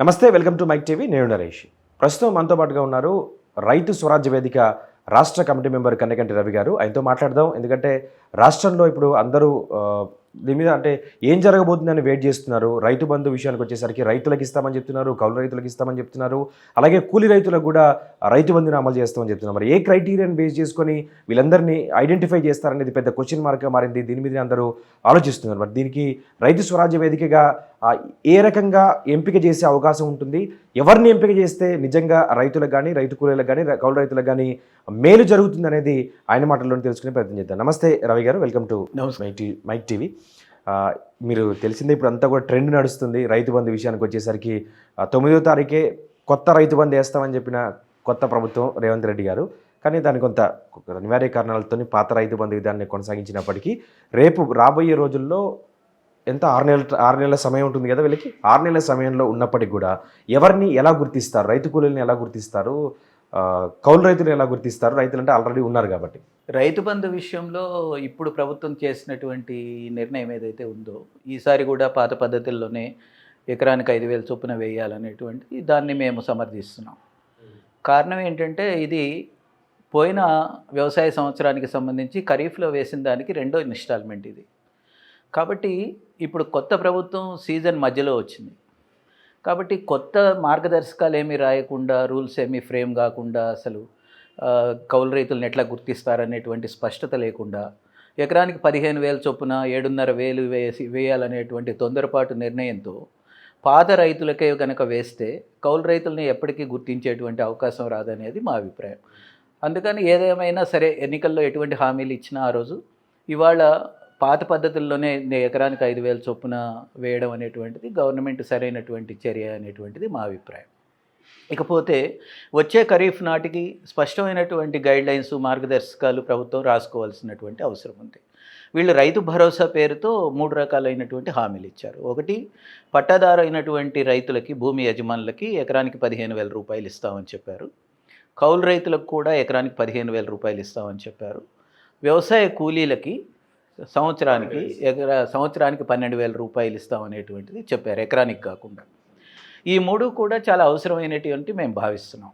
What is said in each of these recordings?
నమస్తే, welcome to mic TV. నేను నరేష్. ప్రస్తుతం మనతో పాటుగా ఉన్నారు రైతు స్వరాజ్య వేదిక రాష్ట్ర కమిటీ మెంబర్ కన్నెకంటి రవి గారు. ఆయనతో మాట్లాడదాం. ఎందుకంటే రాష్ట్రంలో ఇప్పుడు అందరూ దీని మీద అంటే ఏం జరగబోతుందని వెయిట్ చేస్తున్నారు. రైతు బంధు విషయానికి వచ్చేసరికి రైతులకు ఇస్తామని చెప్తున్నారు, కౌలు రైతులకు ఇస్తామని చెప్తున్నారు, అలాగే కూలీ రైతులకు కూడా రైతు బంధుని అమలు చేస్తామని చెప్తున్నారు. మరి ఏ క్రైటీరియాని బేస్ చేసుకొని వీళ్ళందరినీ ఐడెంటిఫై చేస్తారనేది పెద్ద క్వశ్చన్ మార్క్గా మారింది. దీని మీద అందరూ ఆలోచిస్తున్నారు. మరి దీనికి రైతు స్వరాజ్య వేదికగా ఏ రకంగా ఎంపిక చేసే అవకాశం ఉంటుంది, ఎవరిని ఎంపిక చేస్తే నిజంగా రైతులకు కానీ, రైతు కూలీలకు కానీ, కౌలు రైతులకు కానీ మేలు జరుగుతుంది అనేది ఆయన మాటల్లో తెలుసుకునే ప్రయత్నం చేద్దాం. నమస్తే రవి గారు, వెల్కమ్ టు మైక్ టీవీ. మీరు తెలిసిందే, ఇప్పుడు అంతా కూడా ట్రెండ్ నడుస్తుంది. రైతు బంధు విషయానికి వచ్చేసరికి 9వ తారీఖే కొత్త రైతు బంధు వేస్తామని చెప్పిన కొత్త ప్రభుత్వం రేవంత్ రెడ్డి గారు, కానీ దాని కొంత అనివార్య కారణాలతో పాత రైతు బంధు విధానాన్ని కొనసాగించినప్పటికీ రేపు రాబోయే రోజుల్లో ఎంత 6 నెలల సమయం ఉంటుంది కదా వీళ్ళకి. 6 నెలల సమయంలో ఉన్నప్పటికీ కూడా ఎవరిని ఎలా గుర్తిస్తారు, రైతు కూలీలను ఎలా గుర్తిస్తారు, కౌలు రైతులను ఎలా గుర్తిస్తారు? రైతులు అంటే ఆల్రెడీ ఉన్నారు కాబట్టి. రైతు బంధు విషయంలో ఇప్పుడు ప్రభుత్వం చేసినటువంటి నిర్ణయం ఏదైతే ఉందో, ఈసారి కూడా పాత పద్ధతుల్లోనే ఎకరానికి 5,000 చొప్పున వేయాలనేటువంటిది దాన్ని మేము సమర్థిస్తున్నాం. కారణం ఏంటంటే, ఇది పోయిన వ్యవసాయ సంవత్సరానికి సంబంధించి ఖరీఫ్లో వేసిన దానికి రెండో ఇన్స్టాల్మెంట్ ఇది. కాబట్టి ఇప్పుడు కొత్త ప్రభుత్వం సీజన్ మధ్యలో వచ్చింది కాబట్టి కొత్త మార్గదర్శకాలు ఏమీ రాయకుండా, రూల్స్ ఏమీ ఫ్రేమ్ కాకుండా, అసలు కౌలు రైతులను ఎట్లా గుర్తిస్తారనేటువంటి స్పష్టత లేకుండా ఎకరానికి 15,000 చొప్పున 7,500 వేయాలనేటువంటి తొందరపాటు నిర్ణయంతో పాత రైతులకే కనుక వేస్తే కౌలు రైతులని ఎప్పటికీ గుర్తించేటువంటి అవకాశం రాదనేది మా అభిప్రాయం. అందుకని ఏదేమైనా సరే, ఎన్నికల్లో ఎటువంటి హామీలు ఇచ్చినా ఆ రోజు ఇవాళ పాత పద్ధతుల్లోనే ఎకరానికి 5,000 చొప్పున వేయడం అనేటువంటిది గవర్నమెంట్ సరైనటువంటి చర్య అనేటువంటిది మా అభిప్రాయం. ఇకపోతే వచ్చే ఖరీఫ్ నాటికి స్పష్టమైనటువంటి గైడ్లైన్స్, మార్గదర్శకాలు ప్రభుత్వం రాసుకోవాల్సినటువంటి అవసరం ఉంది. వీళ్ళు రైతు భరోసా పేరుతో 3 రకాలైనటువంటి హామీలు ఇచ్చారు. ఒకటి, పట్టాదారు అయినటువంటి రైతులకి, భూమి యజమానులకి ఎకరానికి 15,000 రూపాయలు ఇస్తామని చెప్పారు. కౌలు రైతులకు కూడా ఎకరానికి 15,000 రూపాయలు ఇస్తామని చెప్పారు. వ్యవసాయ కూలీలకి సంవత్సరానికి 12,000 రూపాయలు ఇస్తామనేటువంటిది చెప్పారు, ఎకరానికి కాకుండా. ఈ 3 కూడా చాలా అవసరమైనటువంటి మేము భావిస్తున్నాం.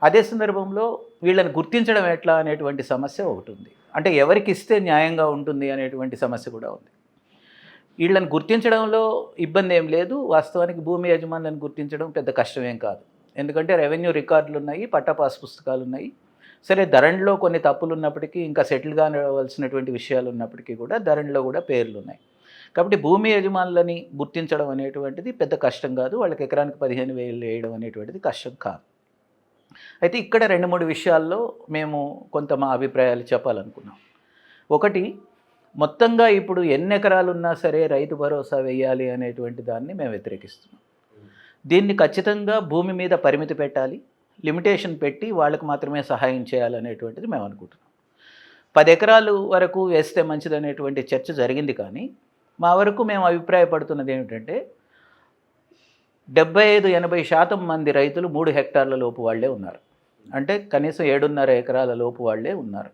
అదే సందర్భంలో వీళ్ళని గుర్తించడం ఎట్లా అనేటువంటి సమస్య ఒకటి ఉంది. అంటే ఎవరికి ఇస్తే న్యాయంగా ఉంటుంది అనేటువంటి సమస్య కూడా ఉంది. వీళ్ళని గుర్తించడంలో ఇబ్బంది ఏం లేదు. వాస్తవానికి భూమి యజమానులను గుర్తించడం పెద్ద కష్టమేం కాదు. ఎందుకంటే రెవెన్యూ రికార్డులు ఉన్నాయి, పట్టా పాస్ పుస్తకాలు ఉన్నాయి. సరే, ధరణిలో కొన్ని తప్పులు ఉన్నప్పటికీ, ఇంకా సెటిల్ కావాల్సినటువంటి విషయాలు ఉన్నప్పటికీ కూడా ధరణిలో కూడా పేర్లు ఉన్నాయి. కాబట్టి భూమి యజమానులని గుర్తించడం అనేటువంటిది పెద్ద కష్టం కాదు. వాళ్ళకి ఎకరానికి 15,000 వేయడం అనేటువంటిది కష్టం కాదు. అయితే ఇక్కడ 2-3 విషయాల్లో మేము కొంత మా అభిప్రాయాలు చెప్పాలనుకున్నాం. ఒకటి, మొత్తంగా ఇప్పుడు ఎన్ని ఎకరాలు ఉన్నా సరే రైతు భరోసా వేయాలి అనేటువంటి దాన్ని మేము వ్యతిరేకిస్తున్నాం. దీన్ని ఖచ్చితంగా భూమి మీద పరిమితి పెట్టాలి, లిమిటేషన్ పెట్టి వాళ్ళకి మాత్రమే సహాయం చేయాలనేటువంటిది మేము అనుకుంటున్నాం. 10 ఎకరాలు వరకు వేస్తే మంచిదనేటువంటి చర్చ జరిగింది. కానీ మా వరకు మేము అభిప్రాయపడుతున్నది ఏమిటంటే, 75-80% మంది రైతులు 3 హెక్టార్ల లోపు వాళ్ళే ఉన్నారు. అంటే కనీసం 7.5 ఎకరాల లోపు వాళ్ళే ఉన్నారు.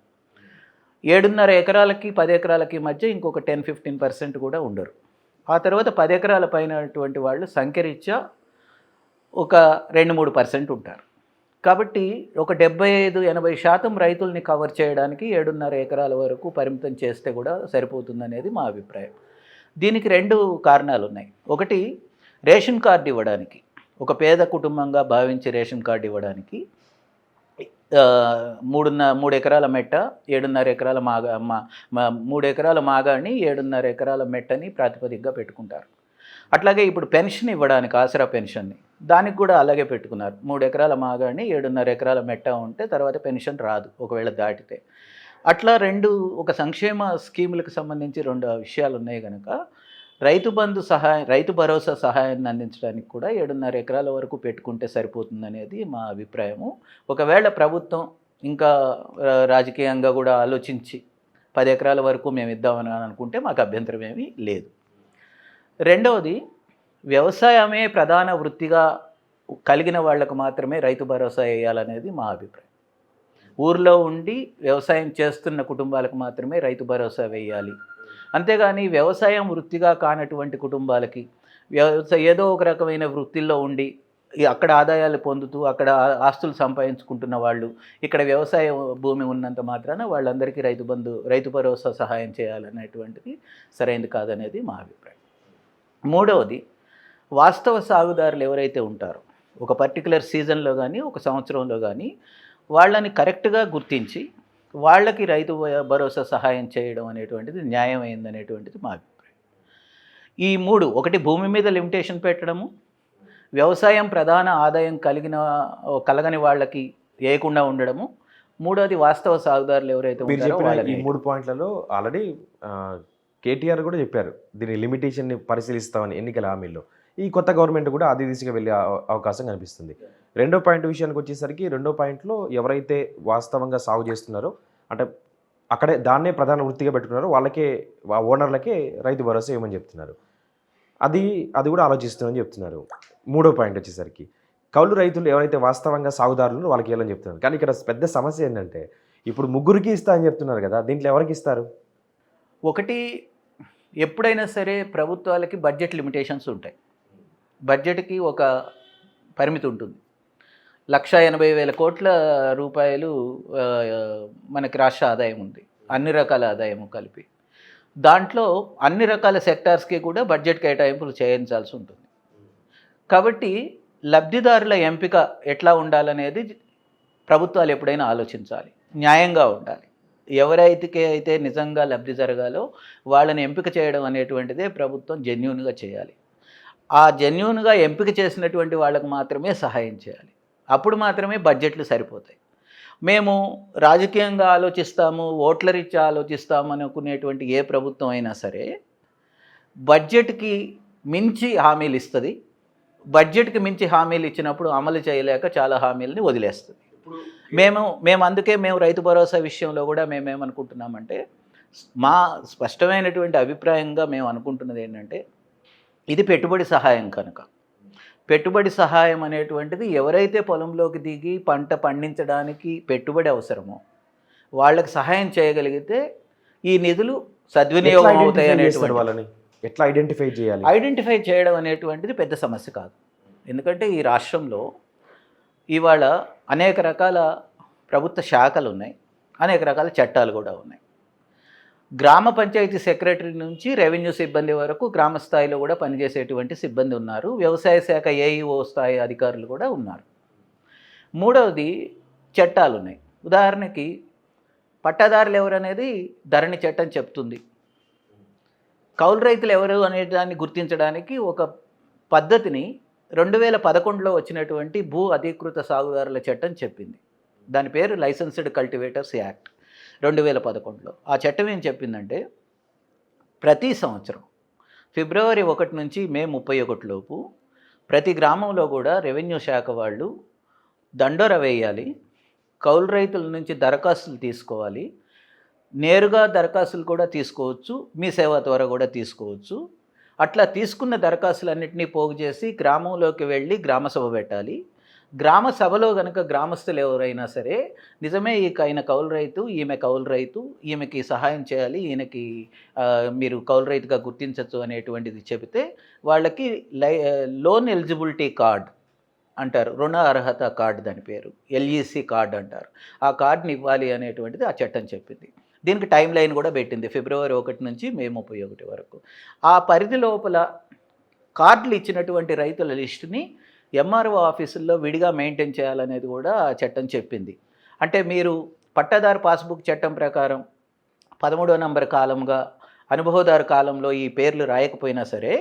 7.5 ఎకరాలకి 10 ఎకరాలకి మధ్య ఇంకొక 10-15% కూడా ఉండరు. ఆ తర్వాత 10 ఎకరాల పైనటువంటి వాళ్ళు సంఖ్యరీత్యా ఒక 2-3% ఉంటారు. కాబట్టి ఒక 75-80% రైతుల్ని కవర్ చేయడానికి 7.5 ఎకరాల వరకు పరిమితం చేస్తే కూడా సరిపోతుందనేది మా అభిప్రాయం. దీనికి 2 కారణాలు ఉన్నాయి. ఒకటి, రేషన్ కార్డు ఇవ్వడానికి, ఒక పేద కుటుంబంగా భావించి రేషన్ కార్డు ఇవ్వడానికి 3 ఎకరాల మెట్ట, 7.5 ఎకరాల 3 ఎకరాల మాగాణి, 7.5 ఎకరాల మెట్టని ప్రాతిపదికగా పెట్టుకుంటారు. అట్లాగే ఇప్పుడు పెన్షన్ ఇవ్వడానికి, ఆసరా పెన్షన్ని, దానికి కూడా అలాగే పెట్టుకున్నారు. 3 ఎకరాల మాగాణి, 7.5 ఎకరాల మెట్ట ఉంటే తర్వాత పెన్షన్ రాదు ఒకవేళ దాటితే. అట్లా ఒక సంక్షేమ స్కీములకు సంబంధించి 2 విషయాలు ఉన్నాయి కనుక రైతు భరోసా సహాయాన్ని అందించడానికి కూడా 7.5 ఎకరాల వరకు పెట్టుకుంటే సరిపోతుందనేది మా అభిప్రాయము. ఒకవేళ ప్రభుత్వం ఇంకా రాజకీయంగా కూడా ఆలోచించి 10 ఎకరాల వరకు మేము ఇద్దామని అనుకుంటే మాకు అభ్యంతరం ఏమీ లేదు. రెండవది, వ్యవసాయమే ప్రధాన వృత్తిగా కలిగిన వాళ్లకు మాత్రమే రైతు భరోసా వేయాలనేది మా అభిప్రాయం. ఊర్లో ఉండి వ్యవసాయం చేస్తున్న కుటుంబాలకు మాత్రమే రైతు భరోసా వేయాలి. అంతేగాని వ్యవసాయం వృత్తిగా కానటువంటి కుటుంబాలకి, ఏదో ఒక రకమైన వృత్తిల్లో ఉండి అక్కడ ఆదాయాలు పొందుతూ అక్కడ ఆస్తులు సంపాదించుకుంటున్న వాళ్ళు ఇక్కడ వ్యవసాయ భూమి ఉన్నంత మాత్రాన వాళ్ళందరికీ రైతు భరోసా సహాయం చేయాలనేటువంటిది సరైనది కాదనేది మా అభిప్రాయం. మూడవది, వాస్తవ సాగుదారులు ఎవరైతే ఉంటారో ఒక పర్టికులర్ సీజన్లో కానీ ఒక సంవత్సరంలో కానీ వాళ్ళని కరెక్ట్గా గుర్తించి వాళ్ళకి రైతు భరోసా సహాయం చేయడం అనేటువంటిది న్యాయమైందనేటువంటిది మా అభిప్రాయం. ఈ మూడు, ఒకటి భూమి మీద లిమిటేషన్ పెట్టడము, వ్యవసాయం ప్రధాన ఆదాయం కలగని వాళ్ళకి వేయకుండా ఉండడము, మూడోది వాస్తవ సాగుదారులు ఎవరైతే మీరు ఉంటారో చెప్పిన వాళ్ళని. ఈ 3 పాయింట్లలో ఆల్రెడీ కేటీఆర్ కూడా చెప్పారు దీని లిమిటేషన్ని పరిశీలిస్తామని ఎన్నికల హామీల్లో. ఈ కొత్త గవర్నమెంట్ కూడా అదే దిశగా వెళ్ళే అవకాశం కనిపిస్తుంది. రెండో పాయింట్ విషయానికి వచ్చేసరికి, రెండో పాయింట్లో ఎవరైతే వాస్తవంగా సాగు చేస్తున్నారో అంటే అక్కడే దాన్నే ప్రధాన వృత్తిగా పెట్టుకున్నారో వాళ్ళకే, ఓనర్లకే రైతు భరోసా ఇవ్వమని చెప్తున్నారు. అది కూడా ఆలోచిస్తున్నామని చెప్తున్నారు. మూడో పాయింట్ వచ్చేసరికి కౌలు రైతులు ఎవరైతే వాస్తవంగా సాగుదారులు వాళ్ళకి ఇవ్వాలని చెప్తున్నారు. కానీ ఇక్కడ పెద్ద సమస్య ఏంటంటే ఇప్పుడు ముగ్గురికి ఇస్తా అని చెప్తున్నారు కదా, దీంట్లో ఎవరికి ఇస్తారు? ఒకటి, ఎప్పుడైనా సరే ప్రభుత్వాలకి బడ్జెట్ లిమిటేషన్స్ ఉంటాయి. బడ్జెట్కి ఒక పరిమితి ఉంటుంది. 1,80,000 కోట్ల రూపాయలు మనకి రాష్ట్ర ఆదాయం ఉంది, అన్ని రకాల ఆదాయము కలిపి. దాంట్లో అన్ని రకాల సెక్టార్స్కి కూడా బడ్జెట్ కేటాయింపులు చేయించాల్సి ఉంటుంది. కాబట్టి లబ్ధిదారుల ఎంపిక ఎట్లా ఉండాలనేది ప్రభుత్వాలు ఎప్పుడైనా ఆలోచించాలి, న్యాయంగా ఉండాలి. ఎవరైతే నిజంగా లబ్ధి జరగాలో వాళ్ళని ఎంపిక చేయడం అనేటువంటిదే ప్రభుత్వం జెన్యూన్గా చేయాలి. ఆ జెన్యూన్గా ఎంపిక చేసినటువంటి వాళ్ళకు మాత్రమే సహాయం చేయాలి. అప్పుడు మాత్రమే బడ్జెట్లు సరిపోతాయి. మేము రాజకీయంగా ఆలోచిస్తాము, ఓట్ల రీత్యా ఆలోచిస్తాము అనుకునేటువంటి ఏ ప్రభుత్వం అయినా సరే బడ్జెట్కి మించి హామీలు ఇస్తుంది. బడ్జెట్కి మించి హామీలు ఇచ్చినప్పుడు అమలు చేయలేక చాలా హామీలని వదిలేస్తుంది. మేము అందుకే రైతు భరోసా విషయంలో కూడా మేమేమనుకుంటున్నామంటే, మా స్పష్టమైనటువంటి అభిప్రాయంగా మేము అనుకుంటున్నది ఏంటంటే, ఇది పెట్టుబడి సహాయం కనుక పెట్టుబడి సహాయం అనేటువంటిది ఎవరైతే పొలంలోకి దిగి పంట పండించడానికి పెట్టుబడి అవసరమో వాళ్ళకి సహాయం చేయగలిగితే ఈ నిధులు సద్వినియోగం అవుతాయి అనేటువంటి వాళ్ళని ఎట్లా ఐడెంటిఫై చేయాలి? ఐడెంటిఫై చేయడం అనేటువంటిది పెద్ద సమస్య కాదు. ఎందుకంటే ఈ రాష్ట్రంలో ఇవాళ అనేక రకాల ప్రభుత్వ శాఖలు ఉన్నాయి, అనేక రకాల చట్టాలు కూడా ఉన్నాయి. గ్రామ పంచాయతీ సెక్రటరీ నుంచి రెవెన్యూ సిబ్బంది వరకు గ్రామ స్థాయిలో కూడా పనిచేసేటువంటి సిబ్బంది ఉన్నారు. వ్యవసాయ శాఖ ఏఈఓ స్థాయి అధికారులు కూడా ఉన్నారు. మూడవది, చట్టాలు ఉన్నాయి. ఉదాహరణకి పట్టాదారులు ఎవరు అనేది ధరణి చట్టం చెప్తుంది. కౌలు రైతులు ఎవరు అనే దాన్ని గుర్తించడానికి ఒక పద్ధతిని 2011లో వచ్చినటువంటి భూ అధీకృత సాగుదారుల చట్టం చెప్పింది. దాని పేరు లైసెన్స్డ్ కల్టివేటర్స్ యాక్ట్ 2011లో. ఆ చట్టం ఏం చెప్పిందంటే, ప్రతి సంవత్సరం ఫిబ్రవరి 1 నుంచి మే 31 లోపు ప్రతి గ్రామంలో కూడా రెవెన్యూ శాఖ వాళ్ళు దండోర వేయాలి, కౌలు రైతుల నుంచి దరఖాస్తులు తీసుకోవాలి. నేరుగా దరఖాస్తులు కూడా తీసుకోవచ్చు, మీ సేవా ద్వారా కూడా తీసుకోవచ్చు. అట్లా తీసుకున్న దరఖాస్తులన్నింటినీ పోగు చేసి గ్రామంలోకి వెళ్ళి గ్రామసభ పెట్టాలి. గ్రామ సభలో కనుక గ్రామస్తులు ఎవరైనా సరే నిజమే ఈయన కౌలు రైతు, ఈమె కౌలు రైతు, ఈమెకి సహాయం చేయాలి, ఈయనకి మీరు కౌలు రైతుగా గుర్తించవచ్చు అనేటువంటిది చెబితే వాళ్ళకి లోన్ ఎలిజిబిలిటీ కార్డ్ అంటారు, రుణ అర్హత కార్డు, దాని పేరు ఎల్ఈసి కార్డు అంటారు. ఆ కార్డుని ఇవ్వాలి అనేటువంటిది ఆ చట్టం చెప్పింది. దీనికి టైం లైన్ కూడా పెట్టింది, ఫిబ్రవరి 1 నుంచి మే 31 వరకు. ఆ పరిధి లోపల కార్డులు ఇచ్చినటువంటి రైతుల లిస్టుని ఎంఆర్ఓ ఆఫీసుల్లో విడిగా మెయింటైన్ చేయాలనేది కూడా ఆ చట్టం చెప్పింది. అంటే మీరు పట్టాదారు పాస్బుక్ చట్టం ప్రకారం 13వ నంబర్ కాలంగా అనుభవదారు కాలంలో ఈ పేర్లు రాయకపోయినా సరే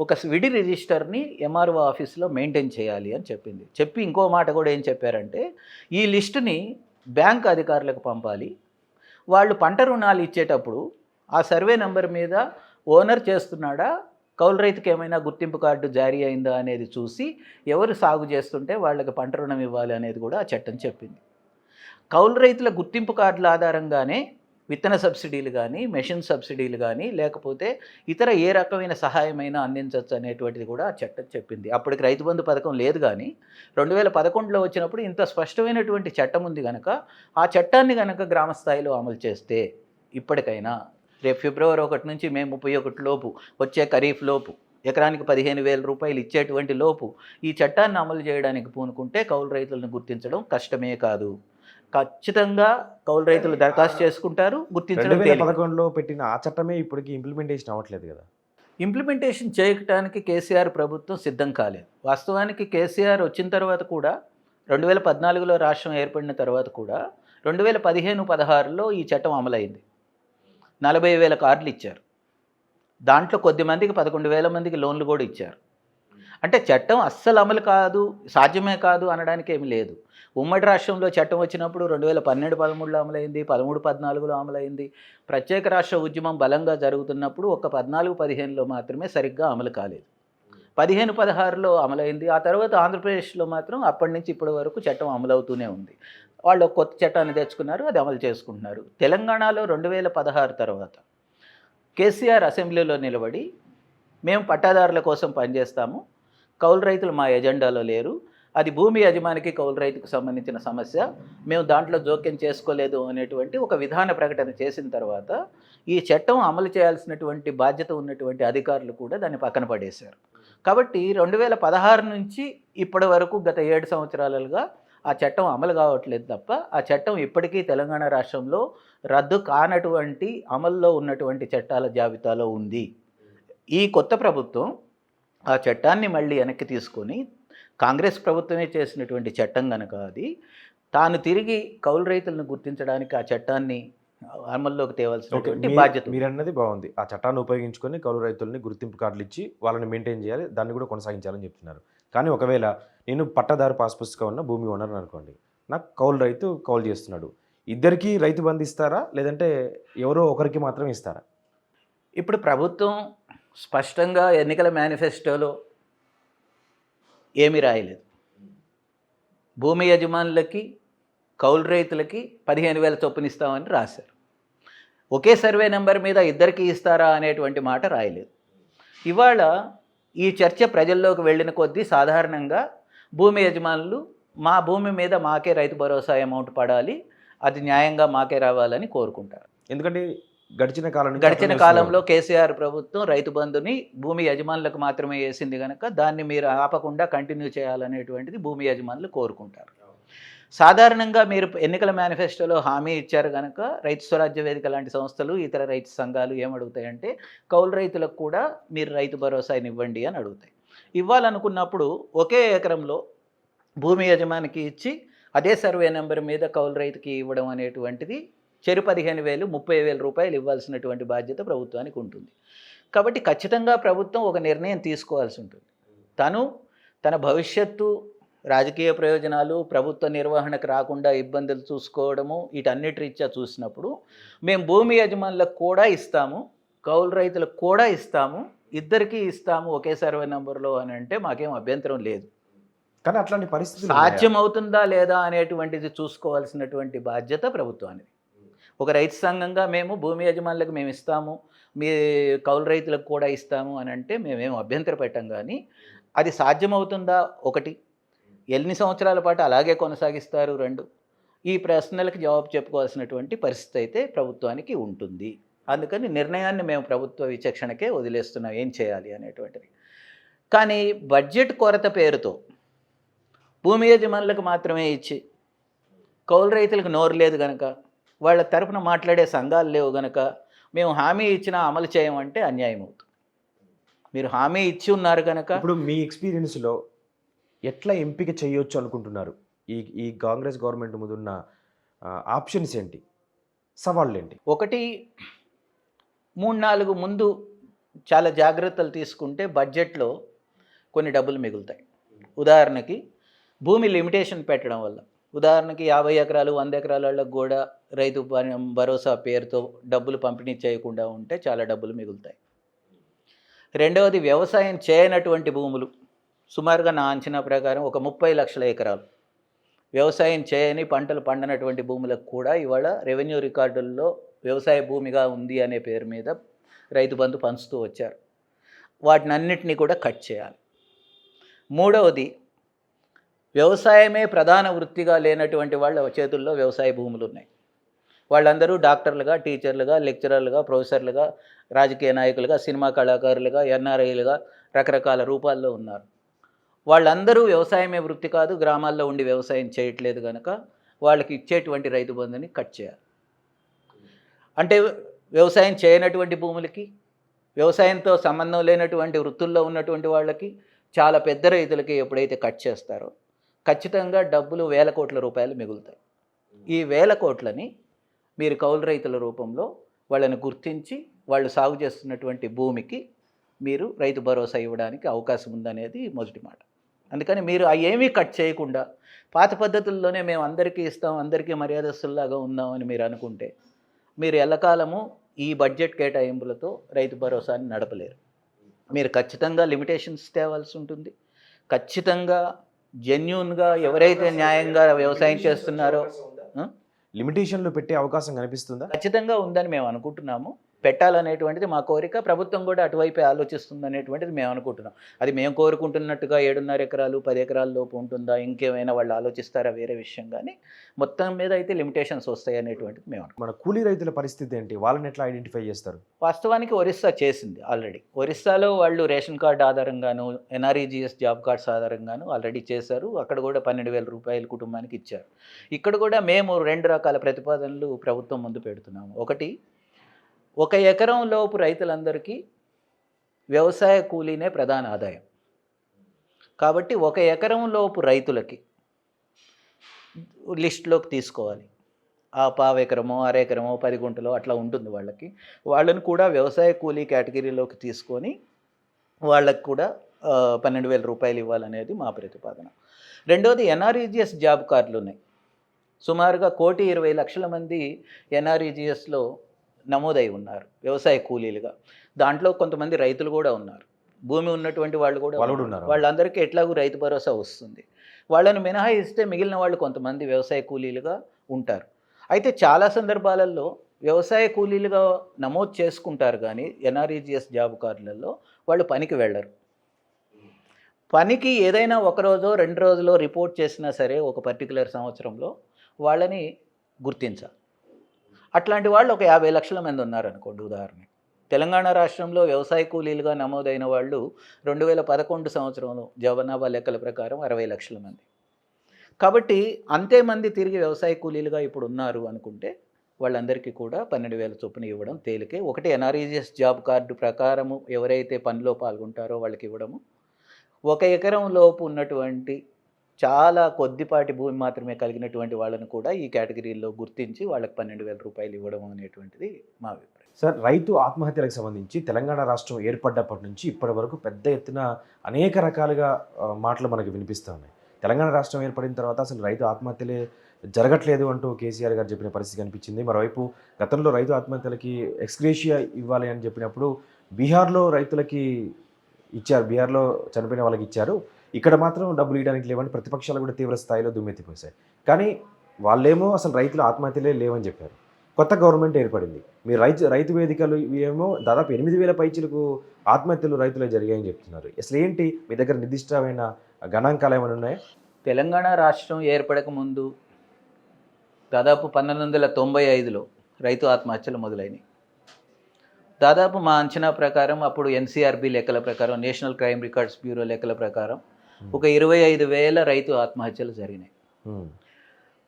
ఒక విడి రిజిస్టర్ని ఎంఆర్ఓ ఆఫీసులో మెయింటైన్ చేయాలి అని చెప్పింది. చెప్పి ఇంకో మాట కూడా ఏం చెప్పారంటే, ఈ లిస్టుని బ్యాంక్ అధికారులకు పంపాలి. వాళ్ళు పంట రుణాలు ఇచ్చేటప్పుడు ఆ సర్వే నెంబర్ మీద ఓనర్ చేస్తున్నాడా, కౌలు రైతుకి ఏమైనా గుర్తింపు కార్డు జారీ అయిందా అనేది చూసి ఎవరు సాగు చేస్తుంటే వాళ్ళకి పంట రుణం ఇవ్వాలి అనేది కూడా ఆ చట్టం చెప్పింది. కౌలు రైతుల గుర్తింపు కార్డుల ఆధారంగానే విత్తన సబ్సిడీలు కానీ, మెషిన్ సబ్సిడీలు కానీ, లేకపోతే ఇతర ఏ రకమైన సహాయమైనా అందించవచ్చు అనేటువంటిది కూడా ఆ చట్టం చెప్పింది. అప్పటికి రైతు బంధు పథకం లేదు, కానీ 2011లో వచ్చినప్పుడు ఇంత స్పష్టమైనటువంటి చట్టం ఉంది కనుక ఆ చట్టాన్ని కనుక గ్రామ స్థాయిలో అమలు చేస్తే ఇప్పటికైనా రేపు ఫిబ్రవరి 1 నుంచి మే 31 లోపు వచ్చే ఖరీఫ్ లోపు ఎకరానికి 15,000 రూపాయలు ఇచ్చేటువంటి లోపు ఈ చట్టాన్ని అమలు చేయడానికి పూనుకుంటే కౌలు రైతులను గుర్తించడం కష్టమే కాదు. ఖచ్చితంగా కౌలు రైతులు దరఖాస్తు చేసుకుంటారు, గుర్తించడం తేలిక. 2011లో పెట్టిన ఆ చట్టమే ఇప్పటికి ఇంప్లిమెంటేషన్ అవ్వట్లేదు కదా. ఇంప్లిమెంటేషన్ చేయడానికి కేసీఆర్ ప్రభుత్వం సిద్ధం కాలేదు. వాస్తవానికి కేసీఆర్ వచ్చిన తర్వాత కూడా 2014లో రాష్ట్రం ఏర్పడిన తర్వాత కూడా 2015-16లో ఈ చట్టం అమలైంది. 40,000 కార్డులు ఇచ్చారు. దాంట్లో కొద్ది మందికి 11,000 మందికి లోన్లు కూడా ఇచ్చారు. అంటే చట్టం అస్సలు అమలు కాదు, సాధ్యమే కాదు అనడానికి ఏమి లేదు. ఉమ్మడి రాష్ట్రంలో చట్టం వచ్చినప్పుడు 2012-13లో అమలైంది, 13-14లో అమలైంది. ప్రత్యేక రాష్ట్ర ఉద్యమం బలంగా జరుగుతున్నప్పుడు ఒక 14-15లో మాత్రమే సరిగ్గా అమలు కాలేదు. 15-16లో అమలైంది. ఆ తర్వాత ఆంధ్రప్రదేశ్లో మాత్రం అప్పటి నుంచి ఇప్పటి వరకు చట్టం అమలవుతూనే ఉంది. వాళ్ళు ఒక కొత్త చట్టాన్ని తెచ్చుకున్నారు, అది అమలు చేసుకుంటున్నారు. తెలంగాణలో 2016 తర్వాత కేసీఆర్ అసెంబ్లీలో నిలబడి మేము పట్టాదారుల కోసం పనిచేస్తాము, కౌలు రైతులు మా ఎజెండాలో లేరు, అది భూమి యజమానికి కౌలు రైతుకు సంబంధించిన సమస్య, మేము దాంట్లో జోక్యం చేసుకోలేదు అనేటువంటి ఒక విధాన ప్రకటన చేసిన తర్వాత ఈ చట్టం అమలు చేయాల్సినటువంటి బాధ్యత ఉన్నటువంటి అధికారులు కూడా దాన్ని పక్కన పడేశారు. కాబట్టి 2016 నుంచి ఇప్పటి వరకు గత 7 సంవత్సరాలుగా ఆ చట్టం అమలు కావట్లేదు తప్ప ఆ చట్టం ఇప్పటికీ తెలంగాణ రాష్ట్రంలో రద్దు కానటువంటి అమల్లో ఉన్నటువంటి చట్టాల జాబితాలో ఉంది. ఈ కొత్త ప్రభుత్వం ఆ చట్టాన్ని మళ్ళీ వెనక్కి తీసుకొని, కాంగ్రెస్ ప్రభుత్వమే చేసినటువంటి చట్టం కనుక అది, తాను తిరిగి కౌలు రైతులను గుర్తించడానికి ఆ చట్టాన్ని అమల్లోకి తేవాల్సినటువంటి బాధ్యత. మీరు అన్నది బాగుంది. ఆ చట్టాన్ని ఉపయోగించుకొని కౌలు రైతుల్ని గుర్తింపు కార్డులు ఇచ్చి వాళ్ళని మెయింటైన్ చేయాలి, దాన్ని కూడా కొనసాగించాలని చెప్తున్నారు. కానీ ఒకవేళ నేను పట్టదారు పాస్ పుస్తకం ఉన్న భూమి ఓనర్ అనుకోండి, నాకు కౌలు రైతు కౌలు చేస్తున్నాడు, ఇద్దరికీ రైతు బంధు ఇస్తారా లేదంటే ఎవరో ఒకరికి మాత్రం ఇస్తారా? ఇప్పుడు ప్రభుత్వం స్పష్టంగా ఎన్నికల మేనిఫెస్టోలో ఏమీ రాయలేదు. భూమి యజమానులకి కౌలు రైతులకి 15,000 చొప్పున ఇస్తామని రాశారు. ఒకే సర్వే నెంబర్ మీద ఇద్దరికి ఇస్తారా అనేటువంటి మాట రాయలేదు. ఇవాళ ఈ చర్చ ప్రజల్లోకి వెళ్ళిన కొద్దీ సాధారణంగా భూమి యజమానులు మా భూమి మీద మాకే రైతు భరోసా అమౌంట్ పడాలి, అది న్యాయంగా మాకే రావాలని కోరుకుంటారు. ఎందుకంటే గడిచిన కాలంలో కేసీఆర్ ప్రభుత్వం రైతు బంధుని భూమి యజమానులకు మాత్రమే వేసింది కనుక దాన్ని మీరు ఆపకుండా కంటిన్యూ చేయాలనేటువంటిది భూమి యజమానులు కోరుకుంటారు. సాధారణంగా మీరు ఎన్నికల మేనిఫెస్టోలో హామీ ఇచ్చారు కనుక రైతు స్వరాజ్య వేదిక లాంటి సంస్థలు, ఇతర రైతు సంఘాలు ఏమడుగుతాయంటే కౌలు రైతులకు కూడా మీరు రైతు భరోసాని ఇవ్వండి అని అడుగుతాయి. ఇవ్వాలనుకున్నప్పుడు ఒకే ఎకరంలో భూమి యజమానికి ఇచ్చి అదే సర్వే నెంబర్ మీద కౌలు రైతుకి ఇవ్వడం అనేటువంటిది చెరు 15,000, 30,000 రూపాయలు ఇవ్వాల్సినటువంటి బాధ్యత ప్రభుత్వానికి ఉంటుంది. కాబట్టి ఖచ్చితంగా ప్రభుత్వం ఒక నిర్ణయం తీసుకోవాల్సి ఉంటుంది. తన భవిష్యత్తు రాజకీయ ప్రయోజనాలు, ప్రభుత్వ నిర్వహణకు రాకుండా ఇబ్బందులు చూసుకోవడము, వీటన్నిటి రీత్యా చూసినప్పుడు మేము భూమి యజమానులకు కూడా ఇస్తాము, కౌలు రైతులకు కూడా ఇస్తాము, ఇద్దరికీ ఇస్తాము ఒకే సర్వే నెంబర్లో అని అంటే మాకేం అభ్యంతరం లేదు. కానీ అట్లాంటి పరిస్థితి సాధ్యమవుతుందా లేదా అనేటువంటిది చూసుకోవాల్సినటువంటి బాధ్యత ప్రభుత్వానికి. ఒక రైతు సంఘంగా మేము భూమి యజమానులకు మేము ఇస్తాము, మీ కౌలు రైతులకు కూడా ఇస్తాము అని అంటే మేమేం అభ్యంతర పెట్టం. కానీ అది సాధ్యమవుతుందా ఒకటి, ఎన్ని సంవత్సరాల పాటు అలాగే కొనసాగిస్తారు రెండు, ఈ ప్రశ్నలకు జవాబు చెప్పుకోవాల్సినటువంటి పరిస్థితి అయితే ప్రభుత్వానికి ఉంటుంది. అందుకని నిర్ణయాన్ని మేము ప్రభుత్వ విచక్షణకే వదిలేస్తున్నాం ఏం చేయాలి అనేటువంటిది. కానీ బడ్జెట్ కొరత పేరుతో భూమి యజమానులకు మాత్రమే ఇచ్చి కౌలు రైతులకు నోరు లేదు కనుక, వాళ్ళ తరపున మాట్లాడే సంఘాలు లేవు కనుక మేము హామీ ఇచ్చినా అమలు చేయమంటే అన్యాయం అవుతుంది. మీరు హామీ ఇచ్చి ఉన్నారు కనుక. ఇప్పుడు మీ ఎక్స్పీరియన్స్లో ఎట్లా ఎంపిక చేయొచ్చు అనుకుంటున్నారు? ఈ కాంగ్రెస్ గవర్నమెంట్ ముందున్న ఆప్షన్స్ ఏంటి, సవాళ్ళు ఏంటి? ఒకటి, 3-4 ముందు చాలా జాగ్రత్తలు తీసుకుంటే బడ్జెట్లో కొన్ని డబ్బులు మిగులుతాయి. ఉదాహరణకి భూమి లిమిటేషన్ పెట్టడం వల్ల, ఉదాహరణకి 50 ఎకరాలు 100 ఎకరాలకు కూడా రైతు భరోసా పేరుతో డబ్బులు పంపిణీ చేయకుండా ఉంటే చాలా డబ్బులు మిగులుతాయి. రెండవది, వ్యవసాయం చేయనటువంటి భూములు సుమారుగా నా అంచనా ప్రకారం ఒక 30 లక్షల ఎకరాలు వ్యవసాయం చేయని, పంటలు పండనటువంటి భూములకు కూడా ఇవాళ రెవెన్యూ రికార్డుల్లో వ్యవసాయ భూమిగా ఉంది అనే పేరు మీద రైతు బంధు పంచుతూ వచ్చారు. వాటినన్నిటినీ కూడా కట్ చేయాలి. మూడవది, వ్యవసాయమే ప్రధాన వృత్తిగా లేనటువంటి వాళ్ళ చేతుల్లో వ్యవసాయ భూములు ఉన్నాయి. వాళ్ళందరూ డాక్టర్లుగా, టీచర్లుగా, లెక్చరర్లుగా, ప్రొఫెసర్లుగా రాజకీయ నాయకులుగా, సినిమా కళాకారులుగా, ఎన్ఆర్ఐలుగా రకరకాల రూపాల్లో ఉన్నారు. వాళ్ళందరూ వ్యవసాయమే వృత్తి కాదు, గ్రామాల్లో ఉండి వ్యవసాయం చేయట్లేదు కనుక వాళ్ళకి ఇచ్చేటువంటి రైతు బంధుని కట్ చేయాలి. అంటే వ్యవసాయం చేయనటువంటి భూములకి, వ్యవసాయంతో సంబంధం లేనటువంటి వృత్తుల్లో ఉన్నటువంటి వాళ్ళకి, చాలా పెద్ద రైతులకి ఎప్పుడైతే కట్ చేస్తారో ఖచ్చితంగా డబ్బులు వేల కోట్ల రూపాయలు మిగులుతాయి. ఈ వేల కోట్లని మీరు కౌలు రైతుల రూపంలో వాళ్ళని గుర్తించి వాళ్ళు సాగు చేస్తున్నటువంటి భూమికి మీరు రైతు భరోసా ఇవ్వడానికి అవకాశం ఉందనేది మొదటి మాట. అందుకని మీరు ఏమీ కట్ చేయకుండా పాత పద్ధతుల్లోనే మేము అందరికీ ఇస్తాం, అందరికీ మర్యాదస్తుల్లాగా ఉందామని మీరు అనుకుంటే మీరు ఎల్లకాలము ఈ బడ్జెట్ కేటాయింపులతో రైతు భరోసాని నడపలేరు. మీరు ఖచ్చితంగా లిమిటేషన్స్ తేవాల్సి ఉంటుంది. ఖచ్చితంగా జెన్యూన్గా ఎవరైతే న్యాయంగా వ్యవసాయం చేస్తున్నారో లిమిటేషన్లు పెట్టే అవకాశం కనిపిస్తుందా? ఖచ్చితంగా ఉందని మేము అనుకుంటున్నాము. పెట్టాలనేటువంటిది మా కోరిక. ప్రభుత్వం కూడా అటువైపే ఆలోచిస్తుంది అనేటువంటిది మేము అనుకుంటున్నాం. అది మేము కోరుకుంటున్నట్టుగా 7.5 ఎకరాలు 10 ఎకరాల లోపు ఉంటుందా, ఇంకేమైనా వాళ్ళు ఆలోచిస్తారా వేరే విషయం. కానీ మొత్తం మీద అయితే లిమిటేషన్స్ వస్తాయి అనేటువంటిది మేము అనుకుంటున్నాం. మన కూలీ రైతుల పరిస్థితి ఏంటి? వాళ్ళని ఎట్లా ఐడెంటిఫై చేస్తారు? వాస్తవానికి ఒరిస్సా చేసింది ఆల్రెడీ. ఒరిస్సాలో వాళ్ళు రేషన్ కార్డు ఆధారంగాను, ఎన్ఆర్ఈజీఎస్ జాబ్ కార్డ్స్ ఆధారంగాను ఆల్రెడీ చేశారు. అక్కడ కూడా 12,000 రూపాయలు కుటుంబానికి ఇచ్చారు. ఇక్కడ కూడా మేము 2 రకాల ప్రతిపాదనలు ప్రభుత్వం ముందు పెడుతున్నాము. ఒకటి, 1 ఎకరం లోపు రైతులందరికీ వ్యవసాయ కూలీనే ప్రధాన ఆదాయం. కాబట్టి 1 ఎకరం లోపు రైతులకి లిస్టులోకి తీసుకోవాలి. ఆ 1/2 ఎకరమో, 1/2 ఎకరమో, 10 గుంటలో అట్లా ఉంటుంది వాళ్ళకి. వాళ్ళని కూడా వ్యవసాయ కూలీ కేటగిరీలోకి తీసుకొని వాళ్ళకి కూడా 12,000 రూపాయలు ఇవ్వాలనేది మా ప్రతిపాదన. రెండోది, ఎన్ఆర్ఈజీఎస్ జాబ్ కార్డులు ఉన్నాయి. సుమారుగా 1,20,00,000 మంది ఎన్ఆర్ఈజీఎస్లో నమోదై ఉన్నారు వ్యవసాయ కూలీలుగా. దాంట్లో కొంతమంది రైతులు కూడా ఉన్నారు, భూమి ఉన్నటువంటి వాళ్ళు కూడా ఉన్నారు. వాళ్ళందరికీ ఎట్లాగూ రైతు భరోసా వస్తుంది. వాళ్ళని మినహాయిస్తే మిగిలిన వాళ్ళు కొంతమంది వ్యవసాయ కూలీలుగా ఉంటారు. అయితే చాలా సందర్భాలలో వ్యవసాయ కూలీలుగా నమోదు చేసుకుంటారు, కానీ ఎన్ఆర్ఈజీఎస్ జాబ్ కార్డులలో వాళ్ళు పనికి వెళ్ళరు. పనికి ఏదైనా 1 రోజో 2 రోజులో రిపోర్ట్ చేసినా సరే ఒక పర్టికులర్ సంవత్సరంలో వాళ్ళని గుర్తించాలి. అట్లాంటి వాళ్ళు ఒక 50 లక్షల మంది ఉన్నారనుకోండి ఉదాహరణ. తెలంగాణ రాష్ట్రంలో వ్యవసాయ కూలీలుగా నమోదైన వాళ్ళు 2011 సంవత్సరంలో జనాభా లెక్కల ప్రకారం 60 లక్షల మంది. కాబట్టి అంతే మంది తిరిగి వ్యవసాయ కూలీలుగా ఇప్పుడు ఉన్నారు అనుకుంటే వాళ్ళందరికీ కూడా 12,000 చొప్పున ఇవ్వడం తేలికే. ఒకటి, ఎన్ఆర్ఈజీఎస్ జాబ్ కార్డు ప్రకారము ఎవరైతే పనిలో పాల్గొంటారో వాళ్ళకి ఇవ్వడము. 1 ఎకరం లోపు ఉన్నటువంటి చాలా కొద్దిపాటి భూమి మాత్రమే కలిగినటువంటి వాళ్ళను కూడా ఈ కేటగిరీలో గుర్తించి వాళ్ళకి 12,000 రూపాయలు ఇవ్వడం అనేటువంటిది మా అభిప్రాయం. సార్, రైతు ఆత్మహత్యలకు సంబంధించి తెలంగాణ రాష్ట్రం ఏర్పడ్డప్పటి నుంచి ఇప్పటి వరకు పెద్ద ఎత్తున అనేక రకాలుగా మాటలు మనకు వినిపిస్తూ ఉన్నాయి. తెలంగాణ రాష్ట్రం ఏర్పడిన తర్వాత అసలు రైతు ఆత్మహత్యలే జరగట్లేదు అంటూ కేసీఆర్ గారు చెప్పిన పరిస్థితి కనిపించింది. మరోవైపు గతంలో రైతు ఆత్మహత్యలకి ఎక్స్గ్రేషియా ఇవ్వాలి అని చెప్పినప్పుడు బీహార్లో రైతులకి ఇచ్చారు, బీహార్లో చనిపోయిన వాళ్ళకి ఇచ్చారు. ఇక్కడ మాత్రం డబ్బులు ఇవ్వడానికి లేవని ప్రతిపక్షాలు కూడా తీవ్ర స్థాయిలో దుమ్మెత్తిపోసాయి. కానీ వాళ్ళేమో అసలు రైతుల ఆత్మహత్యలే లేవని చెప్పారు. కొత్త గవర్నమెంట్ ఏర్పడింది, మీరు రైతు వేదికలు ఏమో దాదాపు 8,000 పైచీలకు ఆత్మహత్యలు రైతులే జరిగాయని చెప్తున్నారు. అసలు ఏంటి మీ దగ్గర నిర్దిష్టమైన గణాంకాలు ఏమైనా ఉన్నాయా? తెలంగాణ రాష్ట్రం ఏర్పడక ముందు దాదాపు 1995లో రైతు ఆత్మహత్యలు మొదలైనవి. దాదాపు మా అంచనా ప్రకారం అప్పుడు ఎన్సీఆర్బీ లెక్కల ప్రకారం, నేషనల్ క్రైమ్ రికార్డ్స్ బ్యూరో లెక్కల ప్రకారం ఒక 25,000 రైతు ఆత్మహత్యలు జరిగినాయి.